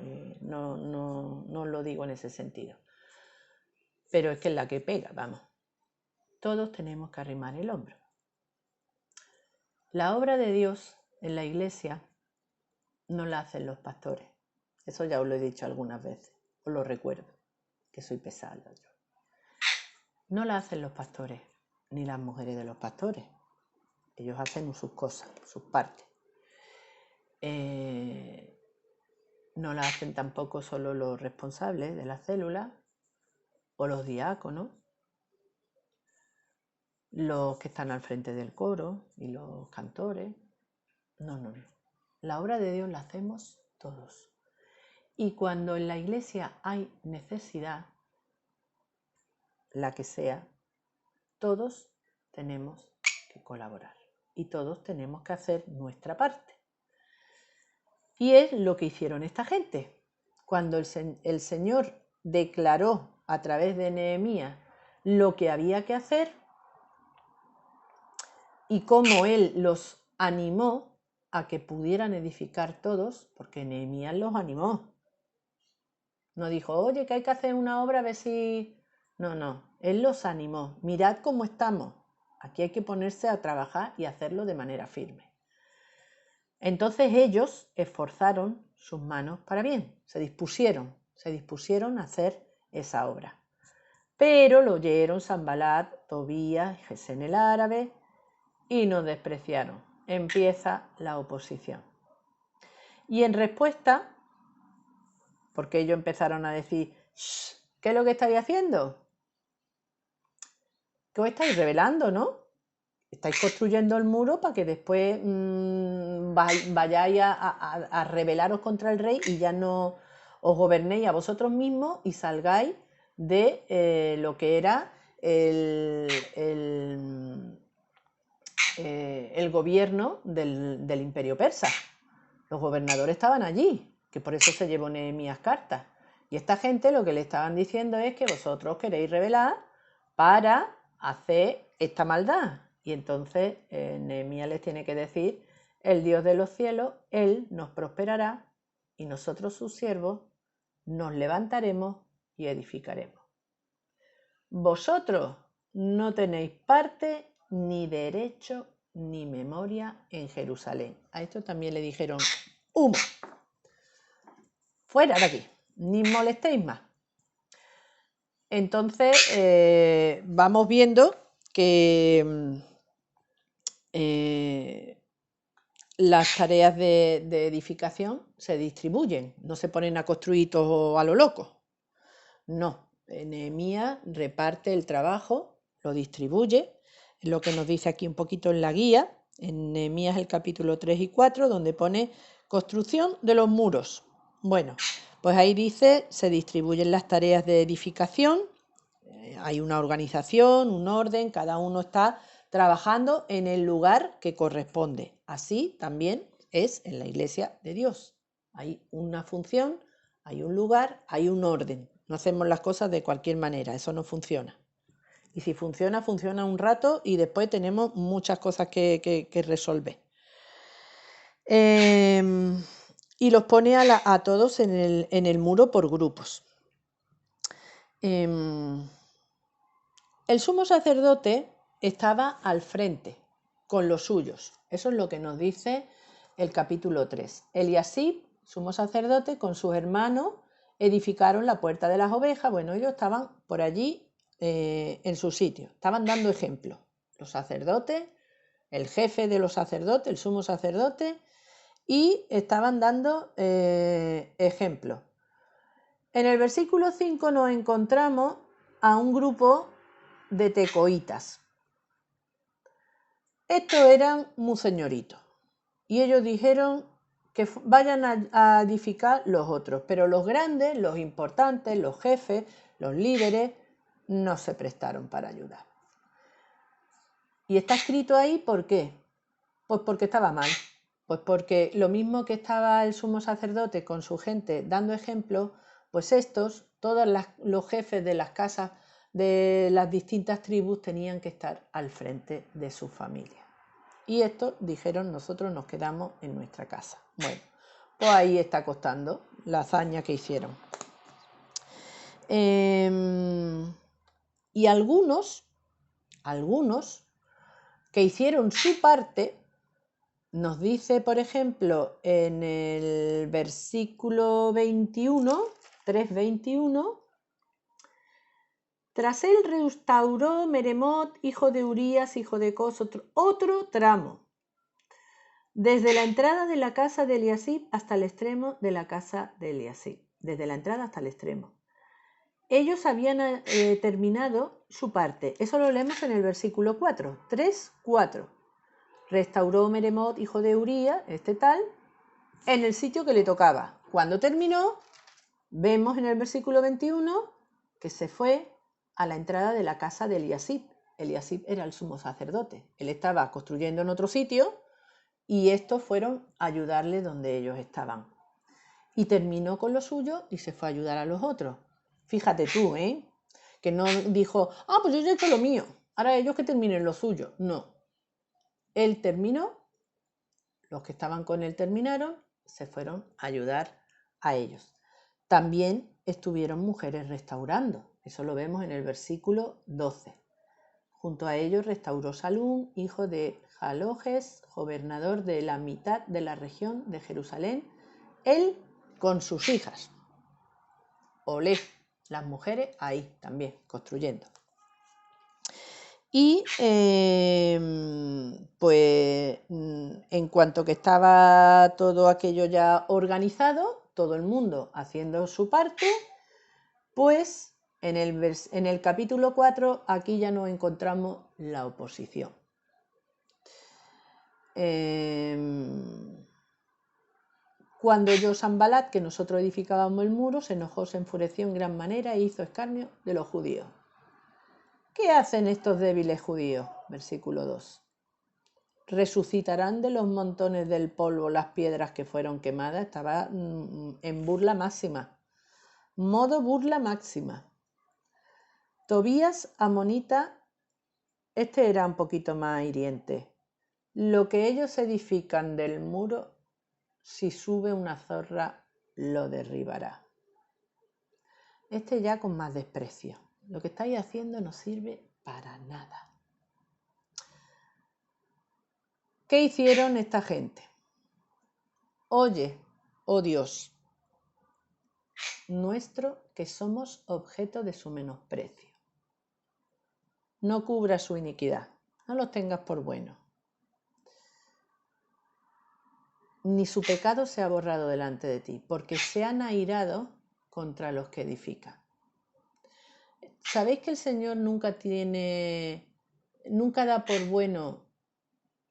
lo digo en ese sentido, pero es que es la que pega, vamos. Todos tenemos que arrimar el hombro. La obra de Dios en la iglesia no la hacen los pastores. Eso ya os lo he dicho algunas veces, os lo recuerdo, que soy pesada yo. No la hacen los pastores, ni las mujeres de los pastores. Ellos hacen sus cosas, sus partes. No la hacen tampoco solo los responsables de la célula o los diáconos, los que están al frente del coro y los cantores. No. La obra de Dios la hacemos todos. Y cuando en la iglesia hay necesidad, la que sea, todos tenemos que colaborar y todos tenemos que hacer nuestra parte. Y es lo que hicieron esta gente. Cuando el Señor declaró a través de Nehemías lo que había que hacer y cómo Él los animó a que pudieran edificar todos, porque Nehemías los animó. No dijo, oye, que hay que hacer una obra a ver si... No, Él los animó. Mirad cómo estamos. Aquí hay que ponerse a trabajar y hacerlo de manera firme. Entonces ellos esforzaron sus manos para bien, se dispusieron a hacer esa obra. Pero lo oyeron Sanbalat, Tobías y Gesén el árabe y nos despreciaron. Empieza la oposición. Y en respuesta, porque ellos empezaron a decir, ¿qué es lo que estáis haciendo? ¿Qué os estáis rebelando, no? Estáis construyendo el muro para que después vayáis a rebelaros contra el rey y ya no os gobernéis a vosotros mismos y salgáis de lo que era el gobierno del imperio persa. Los gobernadores estaban allí, que por eso se llevó Nehemías cartas. Y esta gente lo que le estaban diciendo es que vosotros queréis rebelar para hacer esta maldad. Y entonces Nehemías les tiene que decir, el Dios de los cielos, Él nos prosperará y nosotros sus siervos nos levantaremos y edificaremos. Vosotros no tenéis parte ni derecho ni memoria en Jerusalén. A esto también le dijeron, humo, fuera de aquí, ni molestéis más. Entonces vamos viendo que las tareas de edificación se distribuyen, no se ponen a construir todo a lo loco. No, Nehemías reparte el trabajo, lo distribuye, es lo que nos dice aquí un poquito en la guía, en Nehemías el capítulo 3 y 4, donde pone construcción de los muros. Bueno, pues ahí dice, se distribuyen las tareas de edificación, hay una organización, un orden, cada uno está trabajando en el lugar que corresponde. Así también es en la iglesia de Dios. Hay una función, hay un lugar, hay un orden. No hacemos las cosas de cualquier manera, eso no funciona. Y si funciona, funciona un rato y después tenemos muchas cosas que resolver. Y los pone a todos en el muro por grupos. El sumo sacerdote estaba al frente con los suyos. Eso es lo que nos dice el capítulo 3. Eliasib, sumo sacerdote, con sus hermanos edificaron la puerta de las ovejas. Bueno, ellos estaban por allí en su sitio, estaban dando ejemplo. Los sacerdotes, el jefe de los sacerdotes, el sumo sacerdote, y estaban dando ejemplo. En el versículo 5 nos encontramos a un grupo de tecoitas. Estos eran muy señoritos y ellos dijeron que vayan a edificar los otros, pero los grandes, los importantes, los jefes, los líderes, no se prestaron para ayudar. Y está escrito ahí, ¿por qué? Pues porque estaba mal. Pues porque lo mismo que estaba el sumo sacerdote con su gente dando ejemplo, pues estos, todos los jefes de las casas de las distintas tribus tenían que estar al frente de su familia. Y estos dijeron, nosotros nos quedamos en nuestra casa. Bueno, pues ahí está costando la hazaña que hicieron. Y algunos que hicieron su parte, nos dice, por ejemplo, en el versículo 21, 3:21, tras él restauró Meremot, hijo de Urías, hijo de Cos, otro tramo, desde la entrada de la casa de Eliasib hasta el extremo de la casa de Eliasib, desde la entrada hasta el extremo. Ellos habían terminado su parte, eso lo leemos en el versículo 4, 3:4. Restauró Meremot, hijo de Urías, tal, en el sitio que le tocaba. Cuando terminó, vemos en el versículo 21 que se fue a la entrada de la casa de Eliasib. Eliasib era el sumo sacerdote. Él estaba construyendo en otro sitio y estos fueron a ayudarle donde ellos estaban. Y terminó con lo suyo y se fue a ayudar a los otros. Fíjate tú, que no dijo, pues yo ya he hecho lo mío, ahora ellos que terminen lo suyo. No. Él terminó, los que estaban con él terminaron, se fueron a ayudar a ellos. También estuvieron mujeres restaurando, eso lo vemos en el versículo 12. Junto a ellos restauró Salum, hijo de Jalojes, gobernador de la mitad de la región de Jerusalén, él con sus hijas. Olé, las mujeres ahí también, construyendo. Y pues en cuanto que estaba todo aquello ya organizado, todo el mundo haciendo su parte, pues en el capítulo 4 aquí ya nos encontramos la oposición. Cuando oyó Sanbalat que nosotros edificábamos el muro, se enojó, se enfureció en gran manera e hizo escarnio de los judíos. ¿Qué hacen estos débiles judíos? Versículo 2. Resucitarán de los montones del polvo las piedras que fueron quemadas. Estaba en burla máxima. Modo burla máxima. Tobías amonita, este era un poquito más hiriente. Lo que ellos edifican del muro, si sube una zorra, lo derribará. Este ya con más desprecio. Lo que estáis haciendo no sirve para nada. ¿Qué hicieron esta gente? Oye, oh Dios nuestro, que somos objeto de su menosprecio. No cubra su iniquidad, no los tengas por buenos. Ni su pecado se ha borrado delante de ti, porque se han airado contra los que edifican. ¿Sabéis que el Señor nunca da por bueno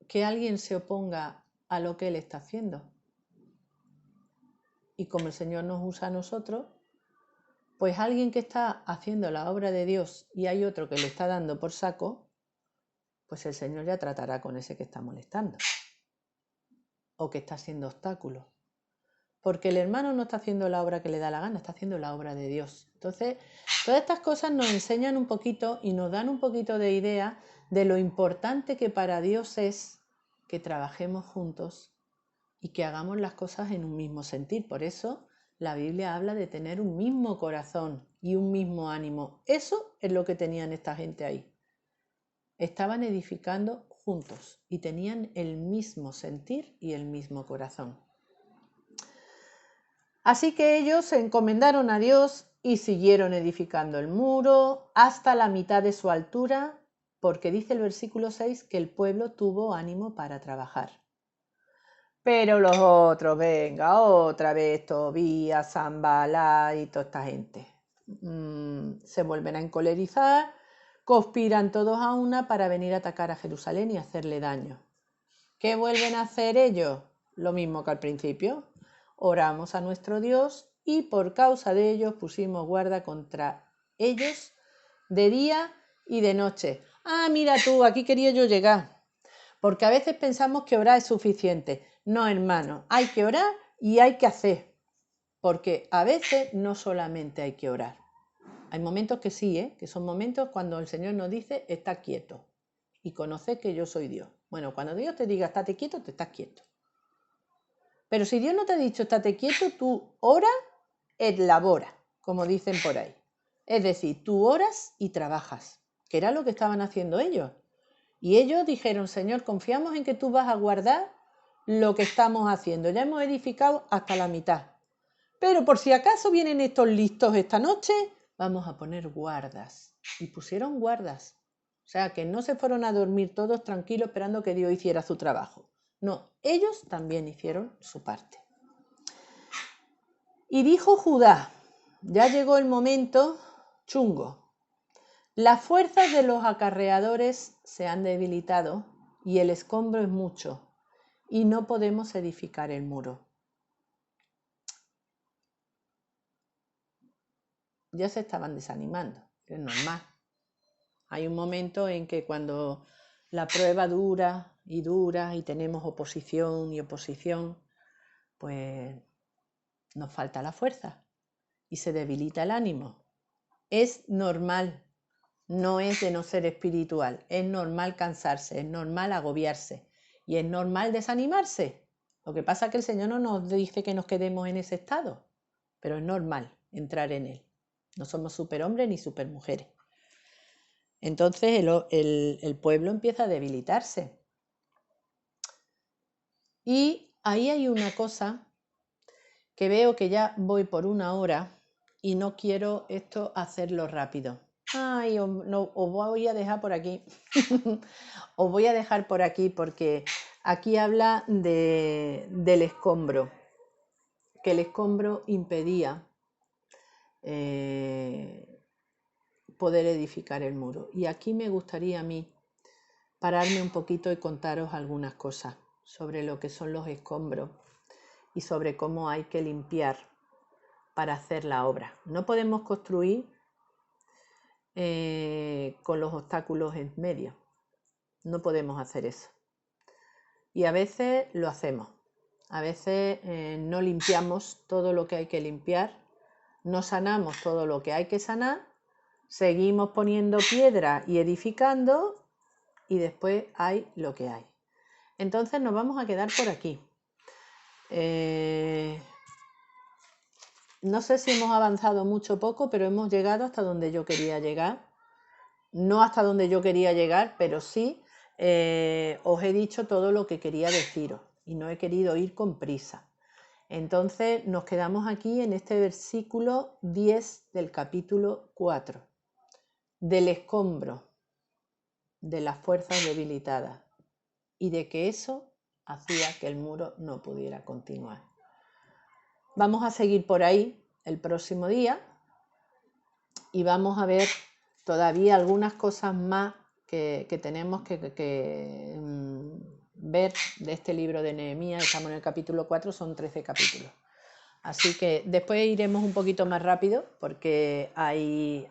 que alguien se oponga a lo que Él está haciendo? Y como el Señor nos usa a nosotros, pues alguien que está haciendo la obra de Dios y hay otro que le está dando por saco, pues el Señor ya tratará con ese que está molestando o que está haciendo obstáculos. Porque el hermano no está haciendo la obra que le da la gana, está haciendo la obra de Dios. Entonces, todas estas cosas nos enseñan un poquito y nos dan un poquito de idea de lo importante que para Dios es que trabajemos juntos y que hagamos las cosas en un mismo sentir. Por eso la Biblia habla de tener un mismo corazón y un mismo ánimo. Eso es lo que tenían esta gente ahí. Estaban edificando juntos y tenían el mismo sentir y el mismo corazón. Así que ellos se encomendaron a Dios y siguieron edificando el muro hasta la mitad de su altura, porque dice el versículo 6 que el pueblo tuvo ánimo para trabajar. Pero los otros, venga, otra vez Tobías, Sanbalat y toda esta gente, se vuelven a encolerizar, conspiran todos a una para venir a atacar a Jerusalén y hacerle daño. ¿Qué vuelven a hacer ellos? Lo mismo que al principio. Oramos a nuestro Dios y por causa de ellos pusimos guarda contra ellos de día y de noche. Ah, mira tú, aquí quería yo llegar. Porque a veces pensamos que orar es suficiente. No, hermano, hay que orar y hay que hacer. Porque a veces no solamente hay que orar. Hay momentos que sí, que son momentos cuando el Señor nos dice, está quieto y conoced que yo soy Dios. Bueno, cuando Dios te diga, estate quieto, te estás quieto. Pero si Dios no te ha dicho, estate quieto, tú ora et labora, como dicen por ahí. Es decir, tú oras y trabajas, que era lo que estaban haciendo ellos. Y ellos dijeron, Señor, confiamos en que tú vas a guardar lo que estamos haciendo. Ya hemos edificado hasta la mitad. Pero por si acaso vienen estos listos esta noche, vamos a poner guardas. Y pusieron guardas. O sea, que no se fueron a dormir todos tranquilos esperando que Dios hiciera su trabajo. No, ellos también hicieron su parte. Y dijo Judá, ya llegó el momento chungo. Las fuerzas de los acarreadores se han debilitado y el escombro es mucho y no podemos edificar el muro. Ya se estaban desanimando, es normal. Hay un momento en que cuando la prueba dura y tenemos oposición y oposición, pues nos falta la fuerza y se debilita el ánimo. Es normal, no es de no ser espiritual, es normal cansarse, es normal agobiarse y es normal desanimarse. Lo que pasa es que el Señor no nos dice que nos quedemos en ese estado, pero es normal entrar en él. No somos superhombres ni supermujeres. Entonces el pueblo empieza a debilitarse. Y ahí hay una cosa que veo que ya voy por una hora y no quiero esto hacerlo rápido. Ay, no, os voy a dejar por aquí. Os voy a dejar por aquí porque aquí habla del escombro, que el escombro impedía poder edificar el muro. Y aquí me gustaría a mí pararme un poquito y contaros algunas cosas sobre lo que son los escombros y sobre cómo hay que limpiar para hacer la obra. No podemos construir con los obstáculos en medio. No podemos hacer eso. Y a veces lo hacemos. A veces no limpiamos todo lo que hay que limpiar, no sanamos todo lo que hay que sanar, seguimos poniendo piedra y edificando y después hay lo que hay. Entonces nos vamos a quedar por aquí. No sé si hemos avanzado mucho o poco, pero hemos llegado hasta donde yo quería llegar. No hasta donde yo quería llegar, pero sí os he dicho todo lo que quería deciros y no he querido ir con prisa. Entonces nos quedamos aquí en este versículo 10 del capítulo 4, del escombro, de las fuerzas debilitadas y de que eso hacía que el muro no pudiera continuar. Vamos a seguir por ahí el próximo día y vamos a ver todavía algunas cosas más que tenemos que ver de este libro de Nehemías. Estamos en el capítulo 4, son 13 capítulos. Así que después iremos un poquito más rápido porque hay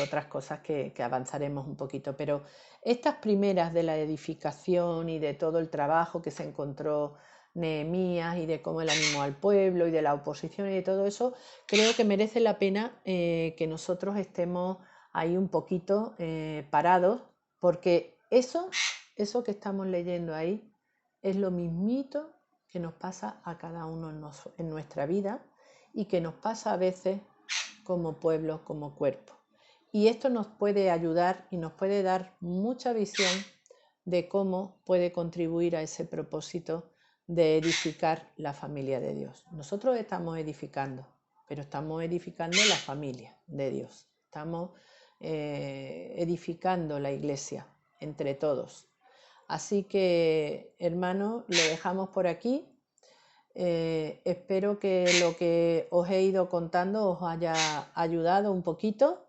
otras cosas que avanzaremos un poquito. Pero estas primeras de la edificación y de todo el trabajo que se encontró Nehemías y de cómo él animó al pueblo y de la oposición y de todo eso, creo que merece la pena que nosotros estemos ahí un poquito parados, porque eso que estamos leyendo ahí es lo mismito que nos pasa a cada uno en nuestra vida y que nos pasa a veces como pueblo, como cuerpo. Y esto nos puede ayudar y nos puede dar mucha visión de cómo puede contribuir a ese propósito de edificar la familia de Dios. Nosotros estamos edificando, pero estamos edificando la familia de Dios. Estamos edificando la iglesia entre todos. Así que, hermanos, lo dejamos por aquí. Espero que lo que os he ido contando os haya ayudado un poquito.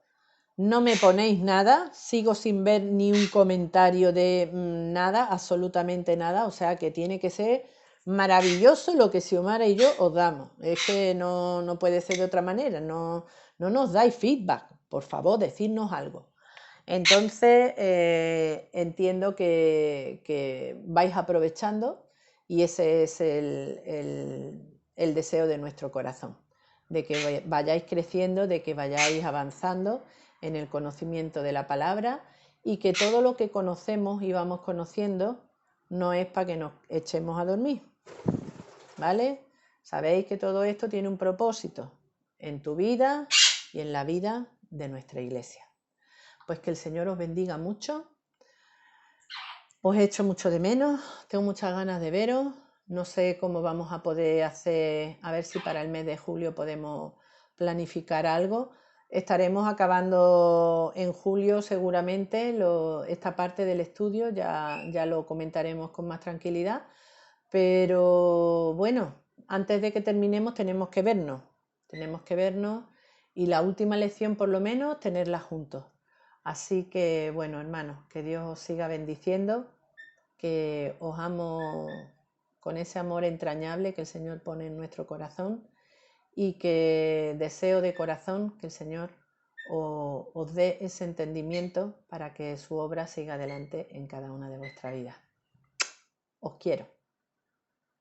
No me ponéis nada, sigo sin ver ni un comentario de nada, absolutamente nada, o sea que tiene que ser maravilloso lo que Xiomara y yo os damos. Es que no puede ser de otra manera, no nos dais feedback, por favor, decidnos algo. Entonces entiendo que vais aprovechando y ese es el deseo de nuestro corazón, de que vayáis creciendo, de que vayáis avanzando en el conocimiento de la palabra y que todo lo que conocemos y vamos conociendo no es para que nos echemos a dormir, ¿vale? Sabéis que todo esto tiene un propósito en tu vida y en la vida de nuestra iglesia. Pues que el Señor os bendiga mucho. Os he hecho mucho de menos, tengo muchas ganas de veros. No sé cómo vamos a poder hacer, a ver si para el mes de julio podemos planificar algo. Estaremos acabando en julio seguramente esta parte del estudio, ya lo comentaremos con más tranquilidad. Pero bueno, antes de que terminemos tenemos que vernos y la última lección por lo menos tenerla juntos. Así que, bueno, hermanos, que Dios os siga bendiciendo, que os amo con ese amor entrañable que el Señor pone en nuestro corazón y que deseo de corazón que el Señor os dé ese entendimiento para que su obra siga adelante en cada una de vuestras vidas. Os quiero.